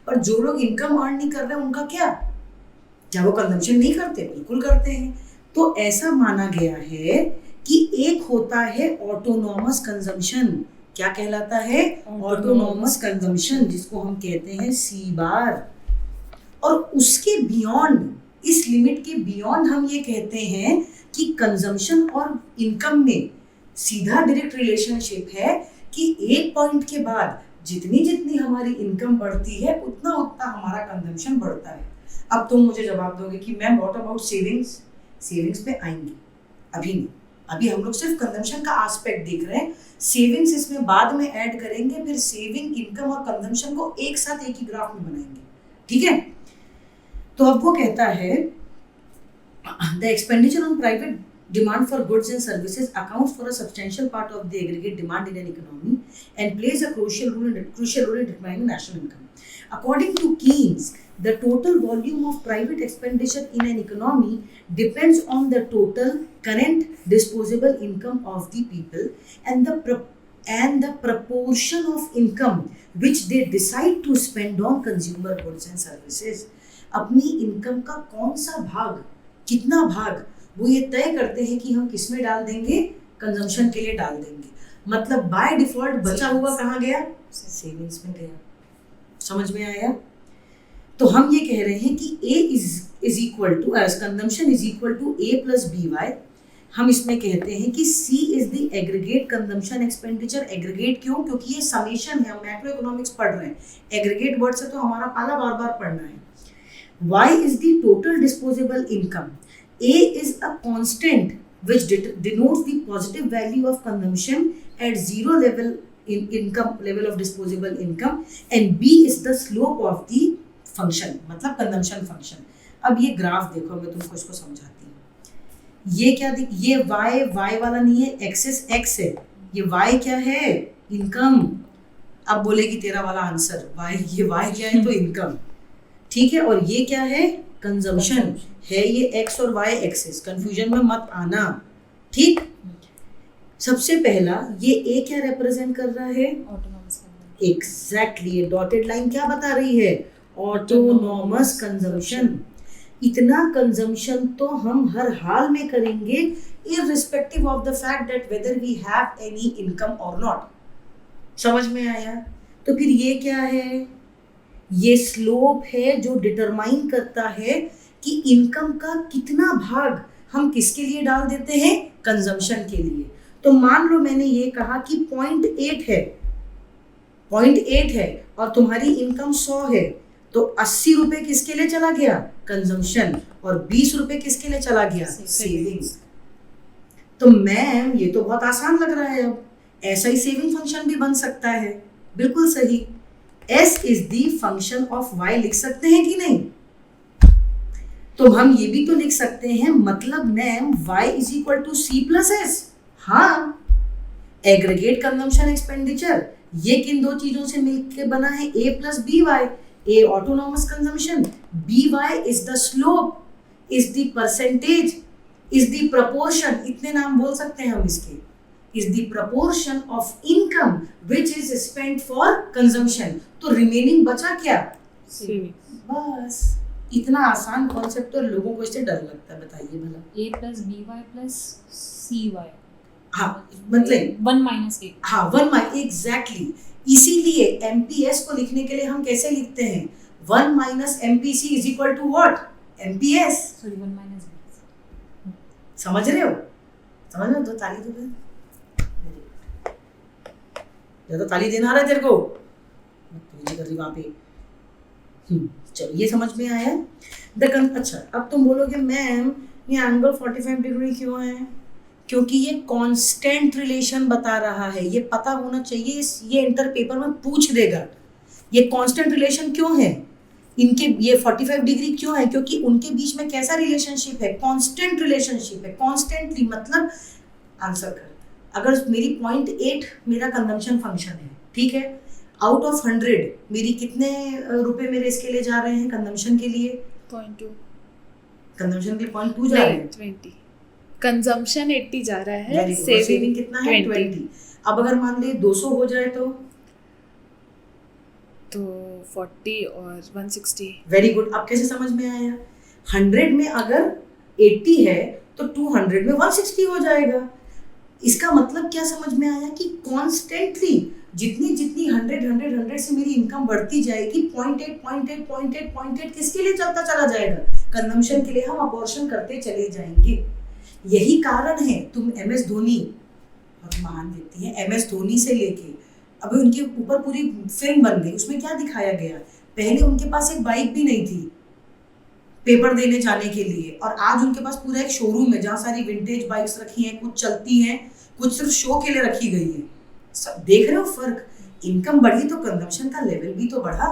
पर जो लोग इनकम अर्न नहीं कर रहे उनका क्या वो कंजम्पशन नहीं करते? बिल्कुल करते हैं। तो ऐसा माना गया है कि एक होता है ऑटोनॉमस कंजम्पशन। क्या कहलाता है? ऑटोनॉमस कंजम्पशन, जिसको हम कहते हैं C बार। और उसके बियॉन्ड, इस लिमिट के बियॉन्ड हम ये कहते हैं कि कंजम्पशन और इनकम में सीधा डायरेक्ट रिलेशनशिप है कि एक पॉइंट के बाद जितनी जितनी हमारी इनकम बढ़ती है उतना उतना हमारा कंजम्पशन बढ़ता है। अब तुम मुझे जवाब दोगे कि ma'am what about savings? Savings पे आएंगे, अभी नहीं, अभी हम लोग सिर्फ कंजम्पशन का एस्पेक्ट देख रहे हैं। सेविंग्स इसमें बाद में ऐड करेंगे, फिर सेविंग, इनकम और कंजम्पशन को एक साथ एक ही ग्राफ में बनाएंगे। ठीक है, तो अब वो कहता है the expenditure on private demand for goods and services accounts for a substantial part of the aggregate demand in an economy and plays a crucial role in determining national income. According to Keynes, the total volume of private expenditure in an economy depends on the total current disposable income of the people and the proportion of income which they decide to spend on consumer goods and services. अपनी income का कौन सा भाग, कितना भाग, वो ये तय करते हैं कि हम किस में डाल देंगे, कंजम्पशन के लिए डाल देंगे। मतलब बाय डिफॉल्ट बचा हुआ कहाँ गया? सेविंग्स में गया। समझ में आया? तो हम ये कह रहे हैं कि A is equal to consumption is equal to A plus BY। हम इसमें कहते हैं कि C is the aggregate consumption expenditure. Aggregate क्यों? क्योंकि ये समेशन है, हम मैक्रो इकोनॉमिक्स पढ़ रहे हैं, एग्रीगेट वर्ड से तो हमारा पाला बार बार पढ़ना है। Y is the total disposable income. A is a constant which denotes the positive value of consumption at zero level in income level of disposable income, and B is the slope of the function, मतलब consumption function। अब ये graph देखो, मैं तुमको इसको समझाती हूँ। ये क्या ये y वाला नहीं है, एक्सेस x है, ये y क्या है? इनकम। अब बोलेगी तेरा वाला आंसर y, ये y क्या है? तो इनकम। ठीक है, और ये क्या है? कंजम्पशन है। ये x और y एक्सेस, कंफ्यूजन में मत आना। ठीक, सबसे पहला ये A क्या रिप्रेजेंट कर रहा है? ऑटोनॉमस। एग्जैक्टली, ये डॉटेड लाइन क्या बता रही है? Autonomous consumption. इतना कंजम्पशन तो हम हर हाल में करेंगे, irrespective of the fact that whether we have any income or not. समझ में आया? तो फिर ये क्या है? ये स्लोप है जो डिटरमाइन करता है कि इनकम का कितना भाग हम किसके लिए डाल देते हैं, कंजम्पशन के लिए। तो मान लो मैंने ये कहा कि 0.8 है, 0.8 है और तुम्हारी इनकम 100 है, तो 80 रुपए किसके लिए चला गया, कंजम्पशन, और 20 रुपए किसके लिए चला गया, सेविंग्स। तो मैम ये तो बहुत आसान लग रहा है, अब ऐसा ही सेविंग फंक्शन भी बन सकता है। बिल्कुल सही, S is the function of Y लिख सकते हैं कि नहीं? तो हम ये भी तो लिख सकते हैं, मतलब ma'am Y is equal to C plus S। हाँ, एग्रीगेट कंजम्पशन एक्सपेंडिचर ये किन दो चीजों से मिलकर बना है, A plus BY। A autonomous consumption, BY is the slope, is the percentage, is the proportion, इतने नाम बोल सकते हैं हम इसके, is the proportion of income which is spent for consumption। तो रिमेनिंग बचा क्या, सेविंग्स। बस इतना आसान कॉन्सेप्ट, तो लोगों को इससे डर लगता है, बताइए भला। A plus BY plus CY। हाँ मतलब 1 minus A। हाँ 1 माइनस, एग्जैक्टली। इसीलिए MPS को लिखने के लिए हम कैसे लिखते हैं, 1 minus MPC is equal to what, MPS। Sorry, 1 minus B। समझ रहे हो, समझ रहे हो? तो ताली दो फिर, या तो ताली देना आ रहा है तेरे को, कर रही वहां पे। चलो ये समझ में आया। अच्छा अब तुम बोलोगे मैम ये एंगल 45 डिग्री क्यों है, क्योंकि ये कांस्टेंट रिलेशन बता रहा है, ये पता होना चाहिए, ये इंटर पेपर में पूछ देगा। ये कांस्टेंट रिलेशन क्यों है इनके, ये 45 डिग्री क्यों है, क्योंकि उनके बीच में कैसा रिलेशनशिप है, कांस्टेंट रिलेशनशिप है। कॉन्स्टेंटली मतलब आंसर कर, अगर मेरी 0.8 मेरा कंजम्पशन फंक्शन है, ठीक है, आउट ऑफ 100 मेरी कितने रुपए मेरे इसके लिए जा रहे हैं, कंजम्पशन के लिए 0.2, कंजम्पशन के लिए 0.2 जा रहे हैं, 20, कंजम्पशन 80 जा रहा है, सेविंग सेविंग कितना है 20। अब अगर मान ले 200 हो जाए तो 40 और 160। Very good. अब कैसे समझ में आया, 100 में अगर 80 है तो 200 में 160 हो जाएगा। इसका मतलब क्या समझ में आया कि कॉन्स्टेंटली जितनी जितनी 100 से मेरी इनकम बढ़ती जाएगी, 0.8 किसके लिए चलता चला जाएगा, कंजम्पशन के लिए हम अपॉर्शन करते चले जाएंगे। यही कारण है तुम MS धोनी, बहुत महान व्यक्ति है, MS धोनी से लेके अभी उनके ऊपर पूरी फिल्म बन गई, उसमें क्या दिखाया गया, पहले उनके पास एक बाइक भी नहीं थी पेपर देने जाने के लिए, और आज उनके पास पूरा एक शोरूम है जहाँ सारी विंटेज बाइक्स रखी हैं, कुछ चलती हैं, कुछ सिर्फ शो के लिए रखी गई है। सब देख रहे हो फर्क, इनकम बढ़ी तो कंजम्पशन का लेवल भी तो बढ़ा।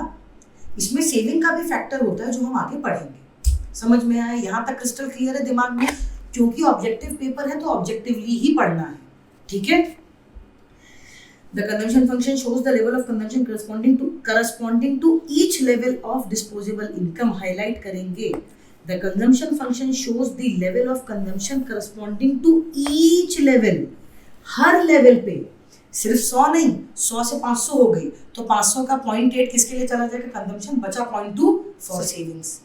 इसमें सेविंग का भी फैक्टर होता है जो हम आगे पढ़ेंगे। समझ में आया, यहाँ तक क्रिस्टल क्लियर है दिमाग में, क्योंकि ऑब्जेक्टिव पेपर है तो ऑब्जेक्टिवली ही पढ़ना है, ठीक है। The consumption function shows the level of consumption corresponding to each level of disposable income. Highlight करेंगे। The consumption function shows the level of consumption corresponding to each level. Her level पे, सिर्फ 100 नहीं, 100 से 500 हो गई तो 500 का 0.8 किसके लिए चला जाएगा, कंजम्पशन, बचा 0.2 फॉर सेविंग्स।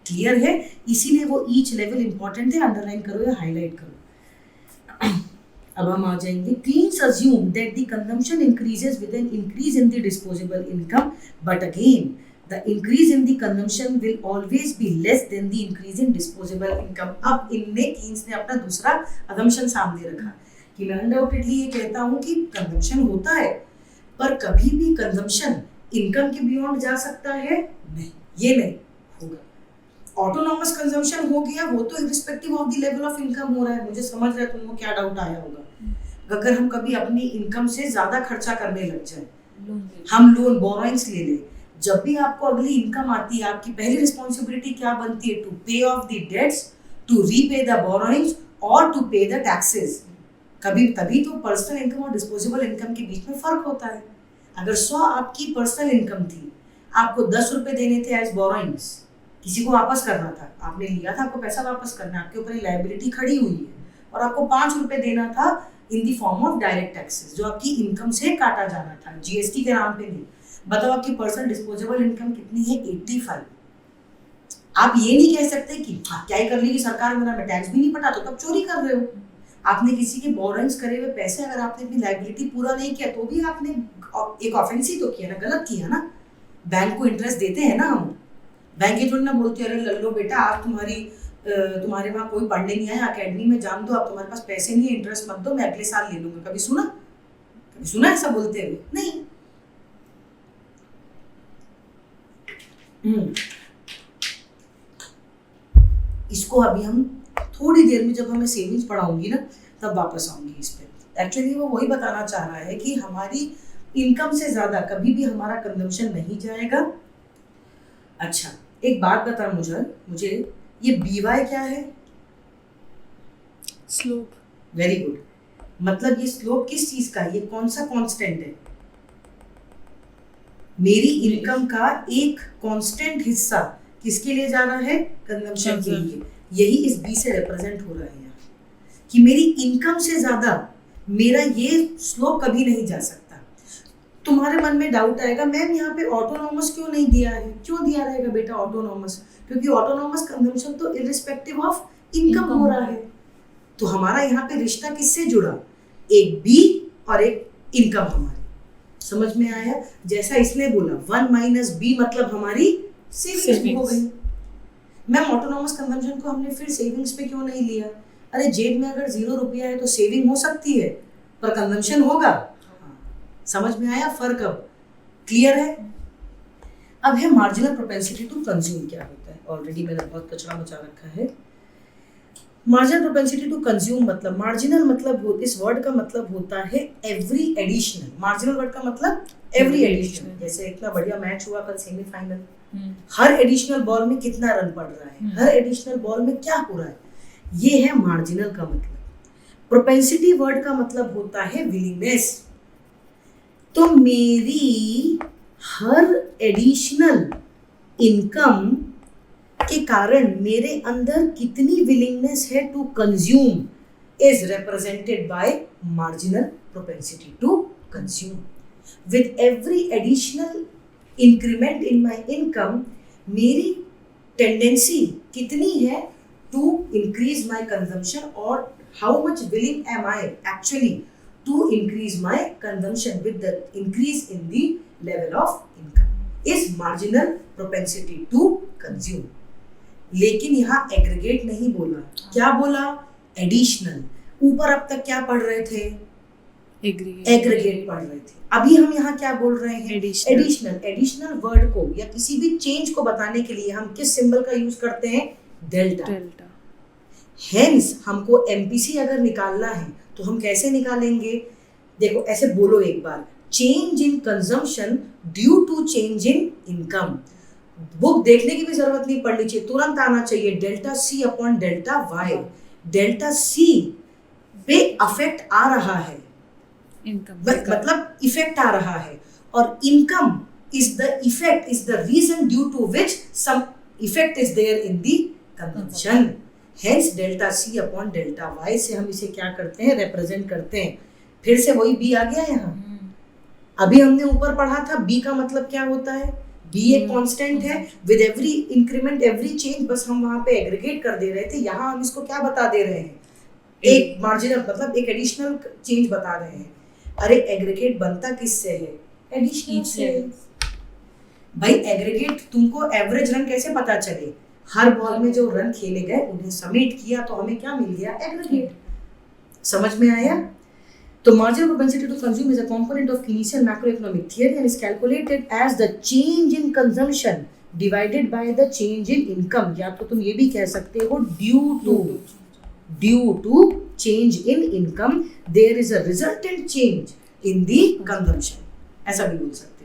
क्लियर है, इसीलिए वो ईच लेवल इंपॉर्टेंट है, अंडरलाइन करो या हाईलाइट करो। अब हम आ जाएंगे, cleans assume that the consumption increases with an increase in the disposable income, but again the increase in the consumption will always be less than the increase in disposable income. अब इनने Keynes ने अपना दूसरा assumption सामने रखा कि मैं undoubtedly ये कहता हूँ कि कंजम्पशन होता है, पर कभी भी कंजम्पशन इनकम के बियॉन्ड जा सकता है नहीं, ये नहीं होगा। ऑटोनॉमस कंजम्पशन हो गया, वो तो irrespective of the level of income हो रहा है। मुझे समझ रहा है तुमको क्या डाउट आया होगा, अगर हम कभी अपनी इनकम से ज्यादा खर्चा करने लग जाए, हम लोन बोरोइंग्स ले ले, जब भी आपको अगली इनकम आती है, आपकी पहली रिस्पॉन्सिबिलिटी क्या बनती है, to pay off the debts, to repay the borrowings और टू पे द टैक्सेस। कभी तभी तो पर्सनल इनकम और डिस्पोजेबल इनकम के बीच में फर्क होता है। अगर 100 आपकी पर्सनल इनकम थी, आपको 10 रुपए देने थे एज बोरोइंग्स, किसी को वापस करना था, आपने लिया था, आपको पैसा वापस करना है, आपके ऊपर लायबिलिटी खड़ी हुई है, और आपको 5 रुपए देना था in the form of direct taxes, जो आपकी इनकम से काटा जाना था, GST के नाम पे नहीं। बताओ आपकी पर्सनल डिस्पोजेबल इनकम कितनी है, 85। आप ये नहीं कह सकते कि क्या ही कर लेगी सरकार, मेरा मैं टैक्स भी नहीं पटा तो कब चोरी कर रहे हो। आपने किसी के बोरेंस करे हुए पैसे, अगर आपने अपनी लायबिलिटी पूरा नहीं किया तो भी आपने एक ऑफेंस ही तो किया ना, गलत किया ना। बैंक को इंटरेस्ट देते हैं ना हम, बैंक ये थोड़ी ना बोलते अरे लल्लो बेटा आप तुम्हारे वहाँ कोई पढ़ने नहीं आया, अकेडमी में जान दो, आप तुम्हारे पास पैसे नहीं है, इंटरेस्ट मत दो, मैं अगले साल ले लूंगा। कभी सुना ऐसा बोलते हुए? नहीं। इसको अभी हम थोड़ी देर में जब हमें सेविंग्स पढ़ाऊंगी ना तब वापस आऊंगी इस पे। एक्चुअली वो वही बताना चाह रहा है कि हमारी इनकम से ज्यादा कभी भी हमारा कंजम्पशन नहीं जाएगा। अच्छा एक बात बता मुझे ये बीवाई क्या है? स्लोप। Very good. मतलब ये स्लोप किस चीज का है? ये कौन सा कांस्टेंट है? मेरी इनकम का एक कांस्टेंट हिस्सा किसके लिए जा रहा है? कंजम्पशन के लिए। यही इस बी से रिप्रेजेंट हो रहा है यहाँ कि मेरी इनकम से ज्यादा मेरा ये स्लोप कभी नहीं जा सकता। तुम्हारे मन में डाउट आएगा मैम यहाँ पे ऑटोनॉमस क्यों नहीं दिया है? क्यों दिया रहेगा बेटा ऑटोनॉमस? क्योंकि ऑटोनॉमस कंजम्पशन तो इर्रिस्पेक्टिव ऑफ इनकम हो रहा है। तो हमारा यहाँ पे रिश्ता किससे जुड़ा? एक बी और एक इनकम हमारी। समझ में आया? जैसा इसने बोला 1 माइनस बी मतलब हमारी सेविंग्स हो गई। मैम ऑटोनॉमस कंजम्पशन को हमने फिर सेविंग्स पे क्यों नहीं लिया? अरे जेब में अगर 0 रुपया है तो सेविंग हो सकती है पर कंजम्पशन होगा। समझ में आया फर्क? अब क्लियर है? अब है मार्जिनल प्रोपेंसिटी टू कंज्यूम क्या होता है। ऑलरेडी मैंने बहुत कचरा मचा रखा है। मार्जिनल प्रोपेंसिटी टू कंज्यूम मतलब, मार्जिनल मतलब इस वर्ड का मतलब होता है एवरी एडिशनल। मार्जिनल वर्ड का मतलब एवरी एडिशनल। जैसे इतना बढ़िया मैच हुआ कल सेमीफाइनल, हर एडिशनल बॉल में कितना रन पड़ रहा है, हर एडिशनल बॉल में क्या हो रहा है, ये है मार्जिनल का मतलब। प्रोपेंसिटी वर्ड का मतलब होता है विलिंगनेस। तो मेरी हर एडिशनल इनकम के कारण मेरे अंदर कितनी विलिंगनेस है to consume is represented by marginal propensity to consume. With every additional increment in my income मेरी टेंडेंसी कितनी है टू इंक्रीज माय कंजम्पशन और how much willing am I actually to increase my consumption with the increase in the level of income is marginal propensity to consume। लेकिन यहाँ aggregate नहीं बोला, क्या बोला? एडिशनल। ऊपर अब तक क्या पढ़ रहे थे? एग्रीगेट पढ़ रहे थे। अभी हम यहाँ क्या बोल रहे हैं? एडिशनल। एडिशनल वर्ड को या किसी भी चेंज को बताने के लिए हम किस सिंबल का यूज करते हैं? डेल्टा। हेंस हमको एमपीसी अगर निकालना है तो हम कैसे निकालेंगे? देखो ऐसे बोलो एक बार, change in consumption due to change in income. Book देखने की भी जरूरत नहीं पड़नी चाहिए, तुरंत आना चाहिए delta C upon delta Y. Delta C पे अफेक्ट आ रहा है, मतलब इफेक्ट आ रहा है, और income is the effect, is the reason due to which some effect is there in the consumption. Hence delta C upon delta Y से हम इसे क्या करते हैं? रिप्रेजेंट करते हैं। फिर से वही बी आ गया यहाँ। अभी हमने ऊपर पढ़ा था बी का मतलब क्या होता है? बी एक कांस्टेंट है with every increment every change, बस हम वहां पे एग्रीगेट कर दे रहे थे। यहाँ हम इसको क्या बता दे रहे हैं? एक मार्जिनल मतलब एक एडिशनल चेंज बता रहे हैं। अरे एग्रीगेट बनता किससे है? एडिशनल से। भाई एग्रीगेट तुमको एवरेज रन कैसे पता चले? हर बॉल में जो रन खेले गए उन्हें समेट किया तो हमें क्या मिल गया? एग्रीगेट। समझ में आया? तो marginal propensity to consume is a component of Keynesian macroeconomic theory and is calculated as the change in consumption divided by the change in income. या तो तुम ये भी कह सकते हो due to change in income there is a resultant change in the consumption, ऐसा भी बोल सकते हो।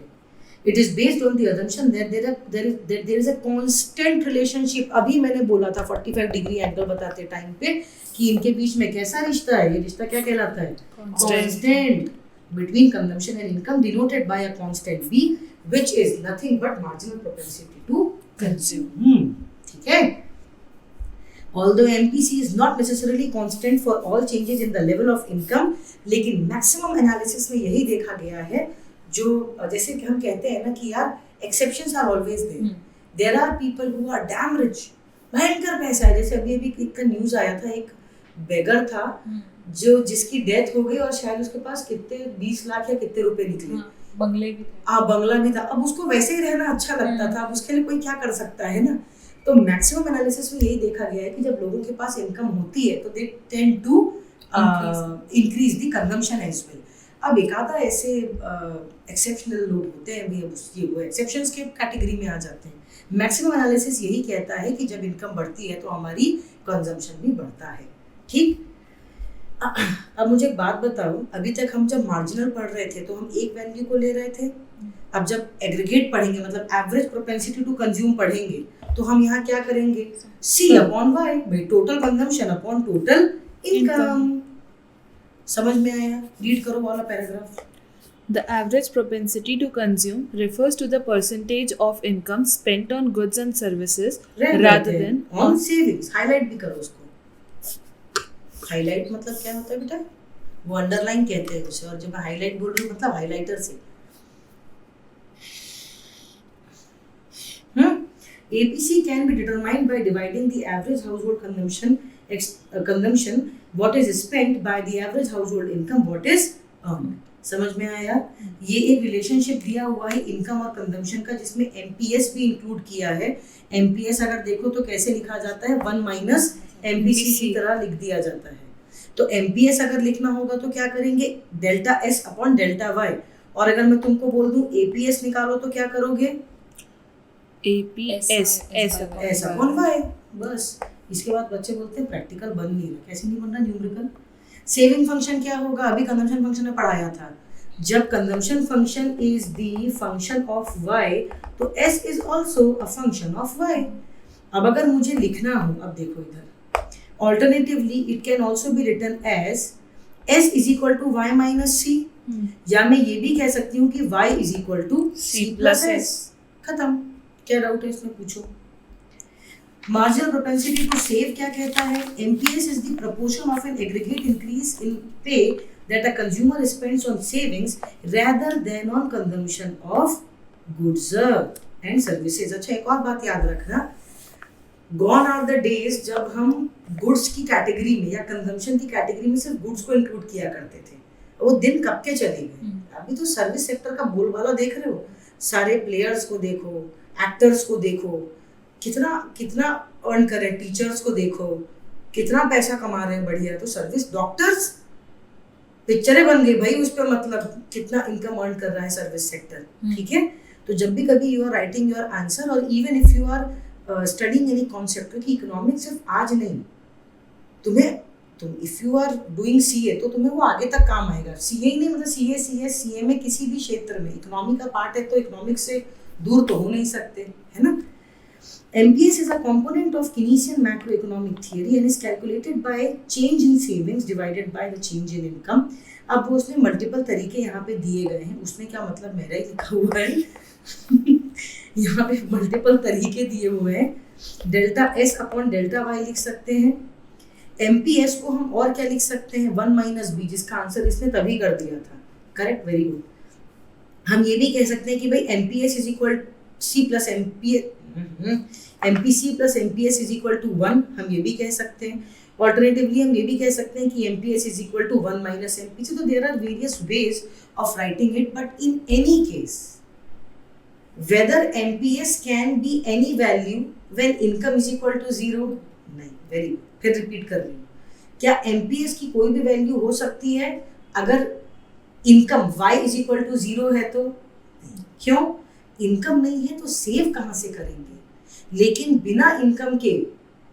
It is based on the assumption that there is a constant relationship। अभी मैंने बोला था 45 डिग्री एंगल बताते टाइम पे कि इनके बीच में कैसा रिश्ता है? ये रिश्ता क्या कहलाता है? Constant between consumption and income denoted by a constant B which is nothing but marginal propensity to consume। ठीक है? Although MPC is not necessarily constant for all changes in the level of income, लेकिन maximum analysis में यही देखा गया है जो जैसे कि हम कहते हैं ना कि यार exceptions are always there. There are people who are damn rich, भयंकर पैसा है। जैसे अभी अभी एक न्यूज आया था, एक बेगर था जो जिसकी डेथ हो गई और शायद उसके पास कितने 20 लाख या कितने रुपए निकले। बंगले भी थे। बंगला भी था। अब उसको वैसे ही रहना अच्छा लगता था, अब उसके लिए कोई क्या कर सकता है ना। तो मैक्सिमम एनालिसिस में यही देखा गया है कि जब लोगों के पास इनकम होती है तो they tend to increase the consumption as well. अब एक आधा ऐसे एक्सेप्शनल लोग होते हैं भी, अब ये वो एक्सेप्शंस के कैटेगरी में आ जाते हैं। मैक्सिमम एनालिसिस यही कहता है कि जब इनकम बढ़ती है तो हमारी कंजम्पशन भी बढ़ता है। ठीक, अब मुझे एक बात बताओ, अभी तक हम जब मार्जिनल पढ़ रहे थे तो हम एक वैल्यू को ले रहे थे। अब जब एग्रीगेट पढ़ेंगे, मतलब एवरेज प्रोपेंसिटी टू कंज्यूम पढ़ेंगे, तो हम यहाँ क्या करेंगे, C अपॉन Y, भाई total consumption upon total income. समझ में आया? रीड करो वाला paragraph. The average propensity to consume refers to the percentage of income spent on goods and services rather than on savings। Highlight भी करो उसको। Highlight मतलब क्या होता है बेटा? वो अंडरलाइन कहते हैं उसे, और जब मैं हाईलाइट बोल रही हूँ मतलब हाइलाइटर से। APC can be determined by dividing the average household consumption what is spent by the average household income what is earned। समझ में आया? ये एक रिलेशनशिप दिया हुआ है इनकम और कंजम्पशन का, जिसमें MPS भी इंक्लूड किया है। MPS अगर देखो तो कैसे लिखा जाता है, 1 माइनस MPC की तरह लिख दिया जाता है। तो MPS अगर लिखना होगा तो क्या करेंगे, delta S upon delta Y। और अगर मैं तुमको बोल दूं APS निकालो तो क्या करोगे, S अपॉन Y। बस इसके बाद बच्चे बोलते हैं प्रैक्टिकल बन नहीं रहा। कैसे नहीं बन रहा न्यूमेरिकल? सेविंग फंक्शन क्या होगा, अभी कंजम्पशन फंक्शन में पढ़ाया था। जब consumption function is the function of y तो s is also a function of y। अब अगर मुझे लिखना हो, अब देखो इधर, alternatively it can also be written as s is equal to y minus c, या मैं ये भी कह सकती हूँ कि y is equal to c plus s। खत्म। क्या डाउट है इसमें, पूछो। Marginal propensity to save क्या कहता है, MPS is the proportion of an aggregate increase in pay that a consumer spends on savings rather than on consumption of goods and services। अच्छा, एक और बात याद रखना, gone are the days जब हम गुड्स की कैटेगरी में या कंजम्पशन की कैटेगरी में सिर्फ गुड्स को इंक्लूड किया करते थे। वो दिन कब के चले गए। अभी तो सर्विस सेक्टर का बोलबाला देख रहे हो, सारे प्लेयर्स को देखो, एक्टर्स को देखो, कितना अर्न कर रहे हैं, टीचर्स को देखो कितना पैसा कमा रहे हैं, बढ़िया। तो सर्विस, डॉक्टर्स पिक्चरें बन गई भाई उस पर, मतलब कितना इनकम अर्न कर रहा है सर्विस सेक्टर। ठीक है, तो जब भी कभी you are writing your answer, और even if you are studying any concept, क्योंकि इकोनॉमिक्स सिर्फ आज नहीं, तुम if you are doing CA तो तुम्हें वो आगे तक काम आएगा। CA ही नहीं, मतलब CA में किसी भी क्षेत्र में इकोनॉमी का पार्ट है, तो इकोनॉमिक्स से दूर तो हो नहीं सकते, है ना। MPS is a component of Keynesian macroeconomic theory and is calculated by change in savings divided by the change in income। अब वो उसमें मल्टीपल तरीके यहाँ पे दिए गए हैं, उसमें क्या मतलब मेरा ही लिखा हुआ है यहाँ पे मल्टीपल तरीके दिए हुए हैं। Delta S upon delta Y लिख सकते हैं। MPS को हम और क्या लिख सकते हैं, 1 माइनस B, जिसका आंसर इसने तभी कर दिया था। Correct, very good. हम ये भी कह सकते हैं कि भाई MPS is equal C plus MPC plus MPS is equal to 1, हम ये भी कह सकते हैं। ऑल्टरनेटिवली हम ये भी कह सकते हैं कि MPS is equal to 1 minus MPC। तो there are various ways of writing it, but in any case whether MPS can be any value when income is equal to 0, नहीं। वेरी गुड, फिर रिपीट कर रही हूँ, क्या MPS की कोई भी वैल्यू हो सकती है अगर income y is equal to 0 है तो? क्यों? इनकम नहीं है तो सेव कहाँ से करेंगे, लेकिन बिना इनकम के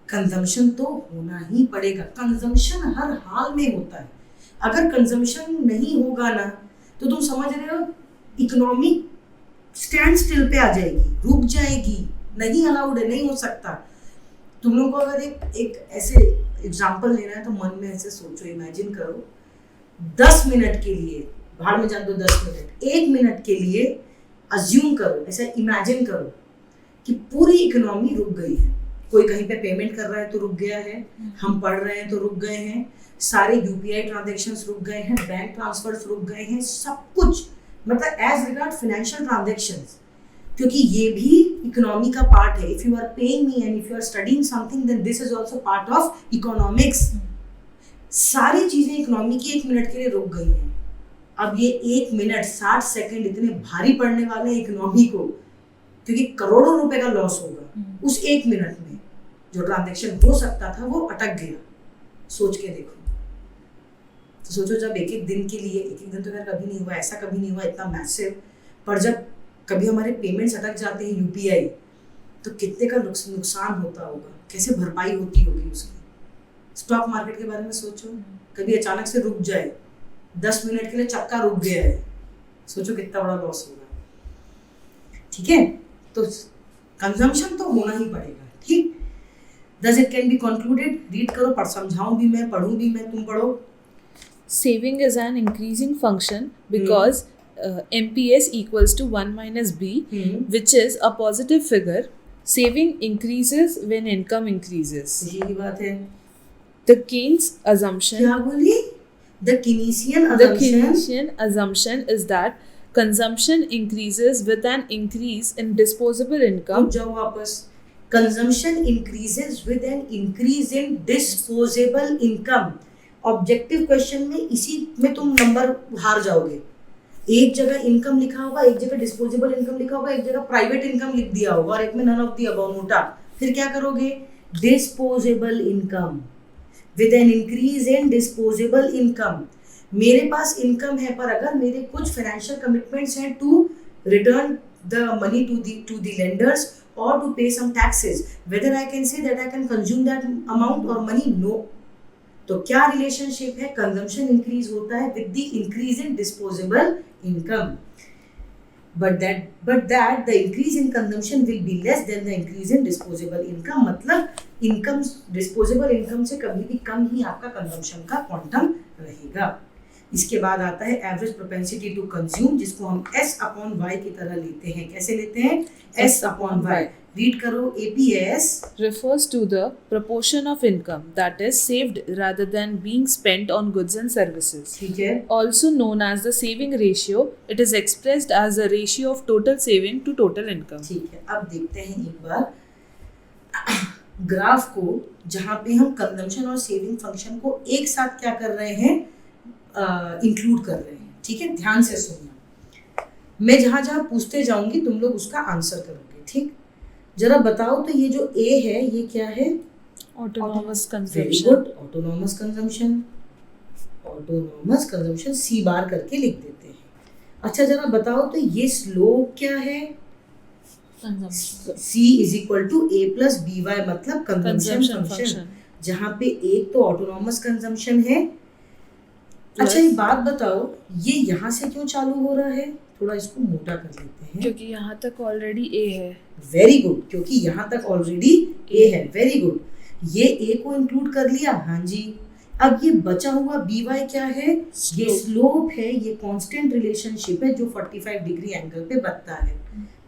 कंजम्पशन तो होना ही पड़ेगा। कंजम्पशन हर हाल में होता है। अगर कंजम्पशन नहीं होगा ना तो तुम समझ रहे हो इकोनॉमी स्टैंड स्टिल पे आ जाएगी, रुक जाएगी, नहीं अलाउड है, नहीं हो सकता। तुम लोगों को अगर एक ऐसे एग्जाम्पल लेना है तो मन में ऐसे सोचो, इमेजिन करो, 10 मिनट के लिए, भाड़ में जान दो 10 मिनट, 1 मिनट के लिए अज्यूम करो, ऐसा इमेजिन करो कि पूरी इकोनॉमी रुक गई है। कोई कहीं पे पेमेंट कर रहा है तो रुक गया है, हम पढ़ रहे हैं तो रुक गए हैं, सारे UPI ट्रांजैक्शंस रुक गए हैं, बैंक ट्रांसफर्स रुक गए हैं, सब कुछ, मतलब एज रिगार्ड फाइनेंशियल ट्रांजैक्शंस क्योंकि ये भी इकोनॉमी का पार्ट है. If you are paying me and if you are studying something then this is also part of economics. सारी चीजें इकोनॉमी की 1 मिनट के लिए रुक गई हैं. अब ये 1 मिनट 60 सेकंड इतने भारी पड़ने वाले हैं इकोनॉमी को, क्योंकि करोड़ों रुपए का लॉस होगा उस 1 मिनट में. जो ट्रांजैक्शन हो सकता था वो अटक गया. सोच के देखो. तो सोचो जब एक एक दिन के लिए, एक एक दिन तो कभी नहीं हुआ, ऐसा कभी नहीं हुआ इतना मैसिव, पर जब कभी हमारे पेमेंट्स अटक जाते हैं यूपीआई, तो कितने का नुकसान होता होगा, कैसे भरपाई होती होगी उसकी. स्टॉक मार्केट के बारे में सोचो, कभी अचानक से रुक जाए, 10 मिनट के लिए चक्का रुक गया है, सोचो कितना बड़ा लॉस होगा. ठीक है, तो कंजम्पशन तो होना ही पड़ेगा. ठीक, Does it can be concluded? Read करो, पढ़ समझाऊं भी मैं, पढ़ूं भी मैं, तुम पढ़ो. Saving is an increasing function because MPS equals to 1 minus B, which is a positive figure. Saving increases when income increases. यही बात है. The Keynes assumption. क्या बोली? The Keynesian The assumption. Keynesian assumption is that consumption increases with an increase in disposable income. अब जाओ वापस. Consumption increases with an increase in disposable income. Objective question में इसी में तुम नंबर हार जाओगे. एक जगह इनकम लिखा होगा, एक जगह डिस्पोजेबल इनकम लिखा होगा, एक जगह प्राइवेट इनकम लिख दिया होगा और एक में none of the above NOTA. फिर क्या करोगे? Disposable income with an increase in disposable income. मेरे पास इनकम है, पर अगर मेरे कुछ फाइनेंशियल कमिटमेंट्स हैं to return the money to the lenders or to pay some taxes, whether I can say that I can consume that amount or money? No. तो क्या रिलेशनशिप है? कंजम्पशन इंक्रीज होता है with the increase in disposable income, but that the increase in consumption will be less than the increase in disposable income. मतलब income, disposable income से कभी भी कम ही आपका कंजम्पशन का क्वांटम रहेगा. इसके बाद आता है एवरेज प्रोपेंसिटी टू कंज्यूम, जिसको हम S अपॉन Y की तरह लेते हैं. कैसे लेते हैं? S upon Y. रीड करो. APS refers to the proportion of income that is saved rather than being spent on goods and services. ठीक है. Also known as the saving ratio, it is expressed as the ratio of total saving to total income. ठीक है. अब देखते हैं एक bar graph को, जहाँ पे हम कंजम्पशन और सेविंग फंक्शन को एक साथ क्या कर रहे हैं, इंक्लूड कर रहे हैं. ठीक है, ध्यान से सुनना. मैं जहाँ जहाँ पूछते जाऊंगी तुम लोग उसका आंसर करोगे. ठीक, जरा बताओ तो ये जो A है ये क्या है? Autonomous very consumption. Good. Autonomous consumption. Autonomous consumption C बार करके लिख देते हैं. अच्छा, जरा बताओ तो ये स्लोप क्या है? Consumption. C is equal to A plus BY, मतलब कंजम्पशन Consumption फंक्शन, function. जहाँ पे एक तो ऑटोनॉमस कंजम्पशन है. अच्छा, एक बात बताओ, ये यहाँ से क्यों चालू हो रहा है? थोड़ा इसको मोटा कर लेते हैं. क्योंकि यहाँ तक ऑलरेडी A है. वेरी गुड, क्योंकि यहाँ तक ऑलरेडी A है. Very good. ये A को इंक्लूड कर लिया. हाँ जी. अब ये बचा हुआ BY क्या है? ये स्लोप है. ये कांस्टेंट रिलेशनशिप है जो 45 डिग्री एंगल पे बनता है.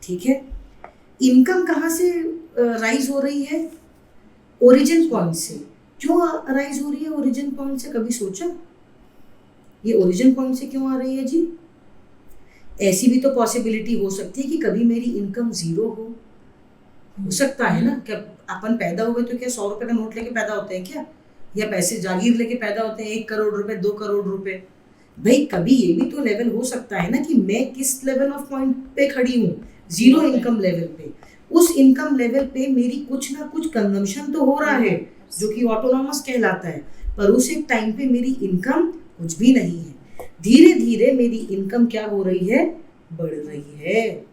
ठीक है. इनकम कहाँ से राइज हो रही है? ओरिजिन पॉइंट से. क्यों राइज हो रही है ओरिजिन पॉइंट से? कभी सोचा ये ओरिजिन पॉइंट से क्यों आ रही है जी? ऐसी भी तो पॉसिबिलिटी हो सकती है कि कभी मेरी इनकम जीरो हो सकता है ना. क्या अपन पैदा हुए तो क्या 100 रुपए का नोट लेके पैदा होते हैं क्या? या पैसे जागीर लेके पैदा होते हैं? 1 करोड़ रुपए, 2 करोड़ रुपए? भाई कभी ये भी तो लेवल हो सकता है ना कि मैं किस लेवल ऑफ पॉइंट पे खड़ी हूँ, जीरो इनकम लेवल पे. उस इनकम लेवल पे मेरी कुछ ना कुछ कंजम्पशन तो हो रहा है जो कि ऑटोनॉमस कहलाता है, पर उस एक टाइम पे मेरी इनकम कुछ भी नहीं है. धीरे धीरे मेरी इनकम क्या हो रही है? बढ़ रही है.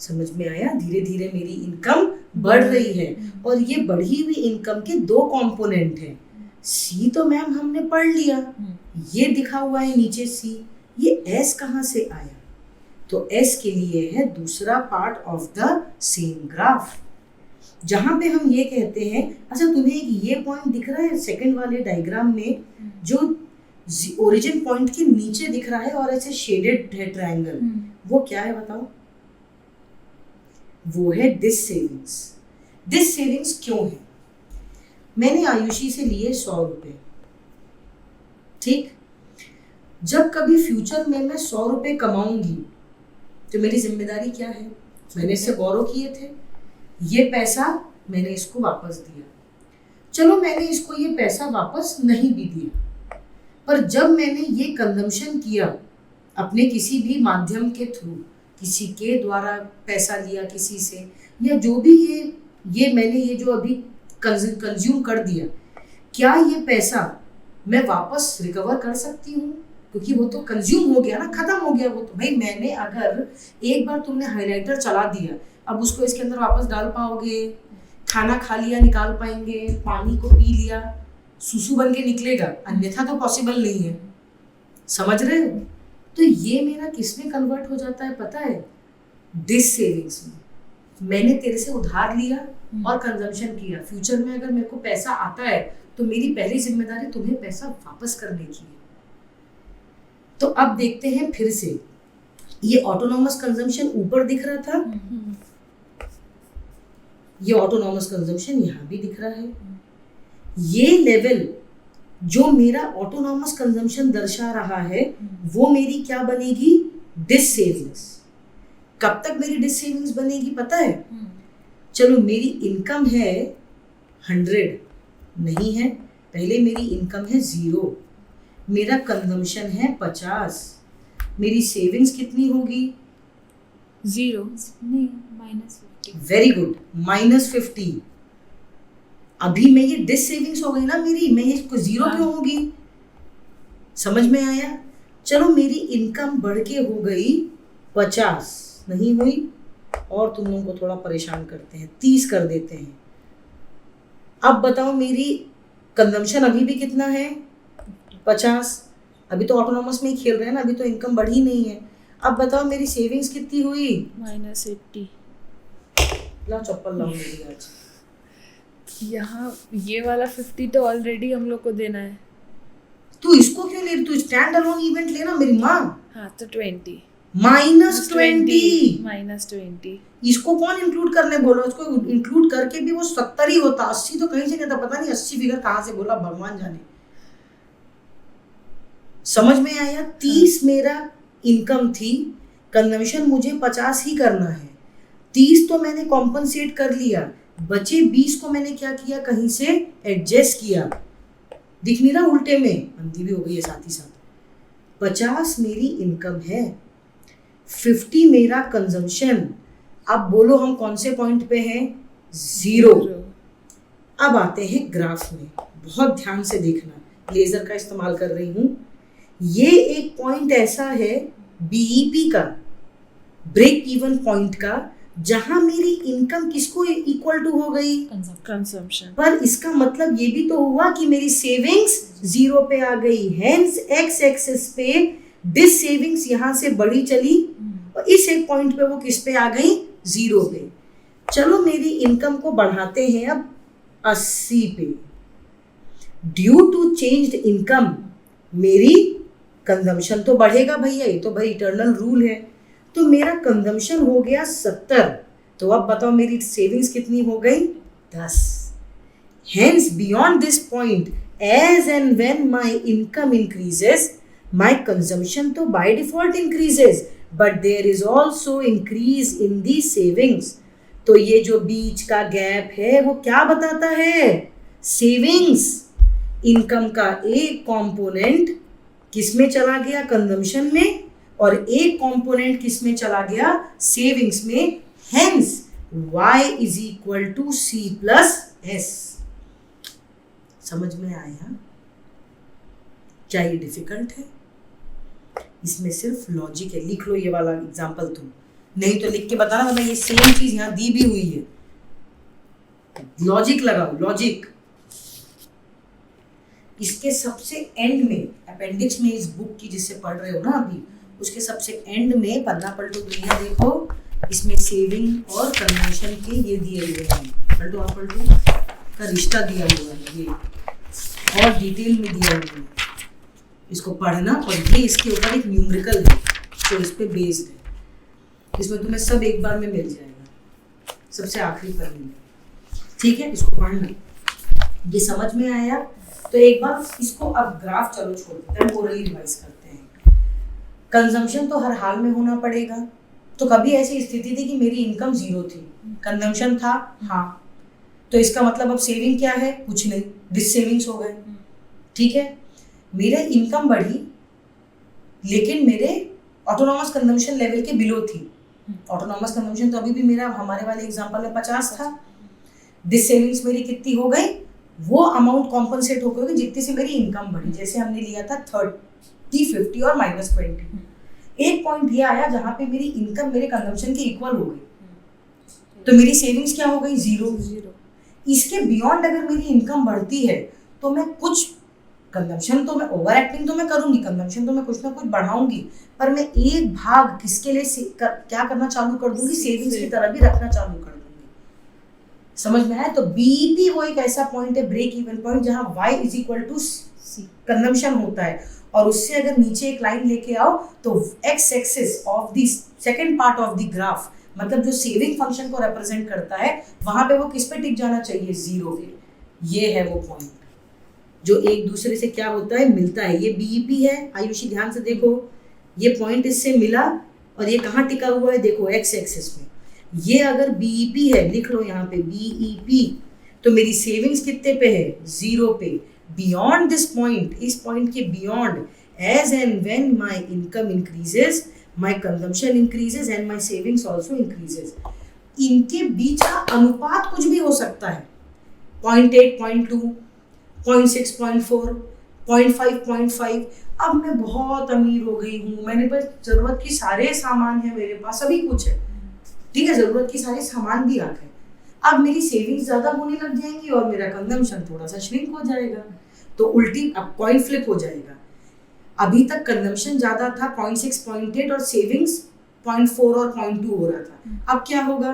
समझ में आया? धीरे धीरे मेरी इनकम बढ़ रही है. और ये बढ़ी हुई इनकम के 2 कंपोनेंट हैं. C तो मैम हमने पढ़ लिया, ये दिखा हुआ है नीचे C. ये S कहाँ से आया? तो S के लिए है दूसरा part of the same graph, जहाँ पे हम ये कहते हैं. अच्छा, तुम्हें एक ये पॉइंट दिख रहा है सेकंड वाले डायग्राम में, जो ओरिजिन पॉइंट के नीचे दिख रहा है और ऐसे शेडेड है ट्रायंगल, वो क्या है बताओ? वो है दिस सेविंग्स. दिस सेविंग्स क्यों है? मैंने आयुषी से लिए 100 रुपए. ठीक, जब कभी फ्यूचर में मैं 100 रुपए कमाऊंगी तो मेरी जिम्मेदारी क्या है? मैंने इससे बोरो किए थे, ये पैसा मैंने इसको वापस दिया। चलो मैंने इसको ये पैसा वापस नहीं भी दिया, पर जब मैंने ये कंजम्पशन किया अपने किसी भी माध्यम के थ्रू, किसी के द्वारा पैसा लिया किसी से, या जो भी ये मैंने ये जो अभी कंज्यूम कर दिया, क्या ये पैसा मैं वापस रिकवर कर सकती हूँ? क्योंकि वो तो कंज्यूम हो गया ना, खत्म हो गया वो तो। भाई मैंने अगर एक बार तुमने हाइलाइटर चला दिया, अब उसको इसके अंदर वापस डाल पाओगे? खाना खा लिया निकाल पाएंगे? पानी को पी लिया सुसु बन के निकलेगा, अन्यथा तो पॉसिबल नहीं है। समझ रहे हो? तो ये मेरा किस में कन्वर्ट हो जाता है पता है? डिस सेविंग्स में। मैंने तेरे से उधार लिया और कंजम्पशन किया, फ्यूचर में अगर मेरे को पैसा आता है तो मेरी पहली जिम्मेदारी तुम्हें पैसा वापस करने की है। तो अब देखते हैं फिर से, ये ऑटोनॉमस कंजम्पशन ऊपर दिख रहा था, ये ऑटोनॉमस कंजम्पशन यहाँ भी दिख रहा है। ये लेवल जो मेरा ऑटोनॉमस कंजम्पशन दर्शा रहा है वो मेरी क्या बनेगी? Dissavings. कब तक मेरी डिस सेविंग्स बनेगी पता है? चलो मेरी इनकम है 100 नहीं है, पहले मेरी इनकम है 0, मेरा कंजम्पशन है 50, मेरी सेविंग्स कितनी होगी? 0 नहीं, -50। Very good, -50। अभी मैं ये डिस सेविंग्स हो गई ना मेरी, मैं ये 0 क्यों होगी? समझ में आया? चलो मेरी इनकम बढ़ के हो गई 50, नहीं हुई, और तुम लोगों को थोड़ा परेशान करते हैं, 30 कर देते हैं। अब बताओ मेरी कंजम्पशन अभी भी कितना है? 50। अभी तो ऑटोनॉमस में ही खेल रहे हैं ना, अभी तो इनकम बढ़ी नहीं है। अब बताओ मेरी सेविंग्स कितनी हुई? -80। ला चप्पल लाओ मेरी आज। यहाँ ये वाला 50 तो ऑलरेडी हम लोग को देना है। तू इसको क्यों ले रही? तू स्टैंड अलोन इवेंट लेना मेरी माँ। हाँ तो 20 -20। -20। इसको कौन इंक्लूड करने बोला? उसको इंक्लूड करके भी वो 70 ही होता, 80 तो कहीं से नहीं था। पता नहीं 80 फिगर कहाँ से बोला, भगवान जाने। समझ में आया? 30 मेरा इनकम थी, कंजम्पशन मुझे 50 ही करना है। 30 तो मैंने कॉम्पनसेट कर लिया, बचे 20 को मैंने क्या किया? कहीं से एडजस्ट किया। दिख नहीं रहा? उल्टे में अंधी भी हो गई है साथ ही साथ। 50 मेरी इनकम है, 50 मेरा कंजम्पशन। अब बोलो हम कौन से पॉइंट पे हैं? 0। अब आते हैं ग्राफ में, बहुत ध्यान से देखना, लेजर का इस्तेमाल कर रही हूं। ये एक पॉइंट ऐसा है बीईपी का, ब्रेक इवन पॉइंट का, जहां मेरी इनकम किसको इक्वल टू हो गई? कंजम्पशन। पर इसका मतलब ये भी तो हुआ कि मेरी सेविंग्स 0 पे आ गई। हेंस एक्स एक्सिस पे डिस सेविंग्स यहां से बढ़ी चली और इस एक पॉइंट पे वो किस पे आ गई? 0 पे। चलो मेरी इनकम को बढ़ाते हैं अब 80 पे। ड्यू टू चेंज्ड इनकम मेरी कंजम्पशन तो बढ़ेगा भैया, ये तो भाई इटर्नल रूल है। तो मेरा कंजम्पशन हो गया 70, तो अब बताओ मेरी सेविंग्स कितनी हो गई? 10। Hence beyond this point, as and when my income increases, my consumption तो by default increases, but there is also increase in the savings. तो ये जो बीच का गैप है वो क्या बताता है? सेविंग्स। इनकम का एक कंपोनेंट किस में चला गया? कंजम्पशन में, और एक कंपोनेंट किस में चला गया? सेविंग्स में। Hence y is equal to C plus S। समझ में आया? क्या ये डिफिकल्ट है? इसमें सिर्फ लॉजिक है। लिख लो ये वाला एग्जांपल तुम, नहीं तो लिख के बताना, वरना ये सेम चीज यहाँ दी भी हुई है। लॉजिक लगाओ, लॉजिक। इसके सबसे एंड में, अपेंडिक्स में इस बुक की जिससे पढ़ रहे हो ना अभी, उसके सबसे एंड में पन्ना पलटो दुनिया देखो, इसमें सेविंग और कंजम्पशन के ये दिए हुए हैं। पलटो आप पलटो, का रिश्ता दिया हुआ है ये, और डिटेल में दिया हुआ है। इसको पढ़ना, और ये इसके ऊपर एक न्यूमेरिकल है तो इस पे बेस्ड है। इसमें तुम्हें सब एक बार में मिल जाएगा, सबसे आखिरी पन्ने में। ठीक है, इसको पढ़ना। ये समझ में आया? तो एक बार इसको अब ग्राफ चलो छोड़ देते हैं, टेम्पोरली रिवाइज करते हैं। कंजम्पशन तो हर हाल में होना पड़ेगा, तो कभी ऐसी स्थिति थी कि मेरी इनकम 0 थी, कंजम्पशन था, हाँ, तो इसका मतलब अब सेविंग क्या है? कुछ नहीं, डिस सेविंग्स हो गए, ठीक है। मेरे इनकम बढ़ी लेकिन मेरे ऑटोनॉमस कंजम्पशन लेवल के बिलो थी। ऑटोनॉमस कंजम्पशन तो अभी भी मेरा हमारे वाले एग्जांपल में 50 था। डिस सेविंग्स मेरी कितनी हो गई? वो अमाउंट कॉम्पनसेट हो गई जितनी से मेरी इनकम बढ़ी। जैसे हमने लिया था 30, 50 और -20। एक पॉइंट ये आया जहाँ पे मेरी इनकम मेरे कंजम्पशन के इक्वल हो गई, तो मेरी सेविंग्स क्या हो गई? 0। इसके बियॉन्ड अगर मेरी इनकम बढ़ती है तो मैं कुछ कंजम्पशन तो मैं ओवर एक्टिंग तो मैं करूंगी, कंजम्पशन तो मैं कुछ ना कुछ बढ़ाऊंगी, पर मैं एक भाग किसके लिए क्या करना चालू कर दूंगी? सेविंग्स की तरह भी रखना चालू कर दूंगी। समझ में आया? तो बीईपी वो एक ऐसा पॉइंट है, ब्रेक इवन पॉइंट, जहाँ y = c कंजम्पशन होता है, और उससे अगर नीचे एक लाइन लेके आओ तो x axis of the second part of the graph, मतलब जो सेविंग फंक्शन को रिप्रेजेंट करता है, वहां पे वो किस पे टिक जाना चाहिए? 0। ये है वो पॉइंट जो एक दूसरे से क्या होता है? मिलता है। ये बीईपी है, आयुषी ध्यान से देखो, ये पॉइंट इससे मिला और ये कहाँ टिका हुआ है? देखो x एक्सिस में। ये अगर बीईपी है, लिख लो यहाँ पे बीईपी, तो मेरी सेविंग्स कितने पे है? 0 पे। बियॉन्ड दिस पॉइंट, इस पॉइंट के beyond, as and when my income increases, my consumption increases and my savings also increases. इनके बीच का अनुपात कुछ भी हो सकता है, 0.8, 0.2, 0.6, 0.4, 0.5, 0.5। अब मैं बहुत अमीर हो गई हूँ, मेरे पास जरूरत की सारे सामान है, मेरे पास सभी कुछ है, ठीक है, जरूरत की सारे सामान भी आ गए। अब मेरी सेविंग्स ज्यादा होने लग जाएंगी और मेरा कंजम्पशन थोड़ा सा श्रिंक हो जाएगा, तो उल्टी अब कॉइन फ्लिप हो जाएगा। अभी तक कंजम्पशन ज्यादा था 0.6, 0.8 और सेविंग्स 0.4 और 0.2 हो रहा था। अब क्या होगा?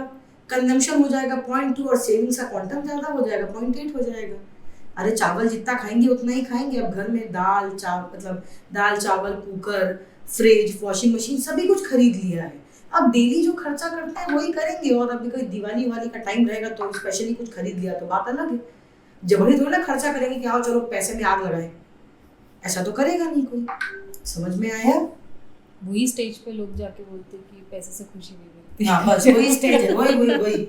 कंजम्पशन हो जाएगा 0.2 और सेविंग्स का क्वांटम ज्यादा हो जाएगा, 0.8 हो जाएगा। अरे चावल जितना खाएंगे उतना ही खाएंगे। अब घर में दाल चावल, कुकर, फ्रिज, वॉशिंग मशीन सभी कुछ खरीद लिया है। अब डेली जो खर्चा करते हैं वही करेंगे, और अभी कोई दिवाली वाली का टाइम रहेगा तो स्पेशली कुछ खरीद लिया तो बात अलग है। जबरदस्ती थोड़ी ना खर्चा करेंगे कि आओ चलो पैसे में आग लगाए, ऐसा तो करेगा नहीं कोई। समझ में आया? वही स्टेज पे लोग जाके बोलते हैं कि पैसे से खुशी नहीं मिलती। हाँ बस वही स्टेज है, वही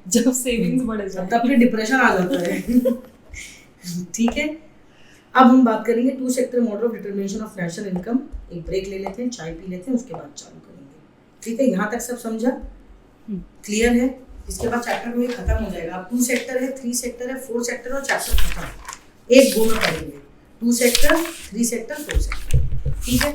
जब सेविंग्स बढ़ जाए तब फिर डिप्रेशन आ जाता है। ठीक है, अब हम बात करेंगे 2 sector model of determination of national income. एक ब्रेक ले लेते हैं, चाय पी लेते हैं, उसके बाद चालू करेंगे। ठीक है, यहाँ तक सब समझा? क्लियर है? इसके बाद चैप्टर में खत्म हो जाएगा। अब 2 सेक्टर है, 3 सेक्टर है, 4 सेक्टर और चैप्टर खत्म। एक गो में पढ़ेंगे 2 सेक्टर, 3 सेक्टर, 4 सेक्टर। ठीक है।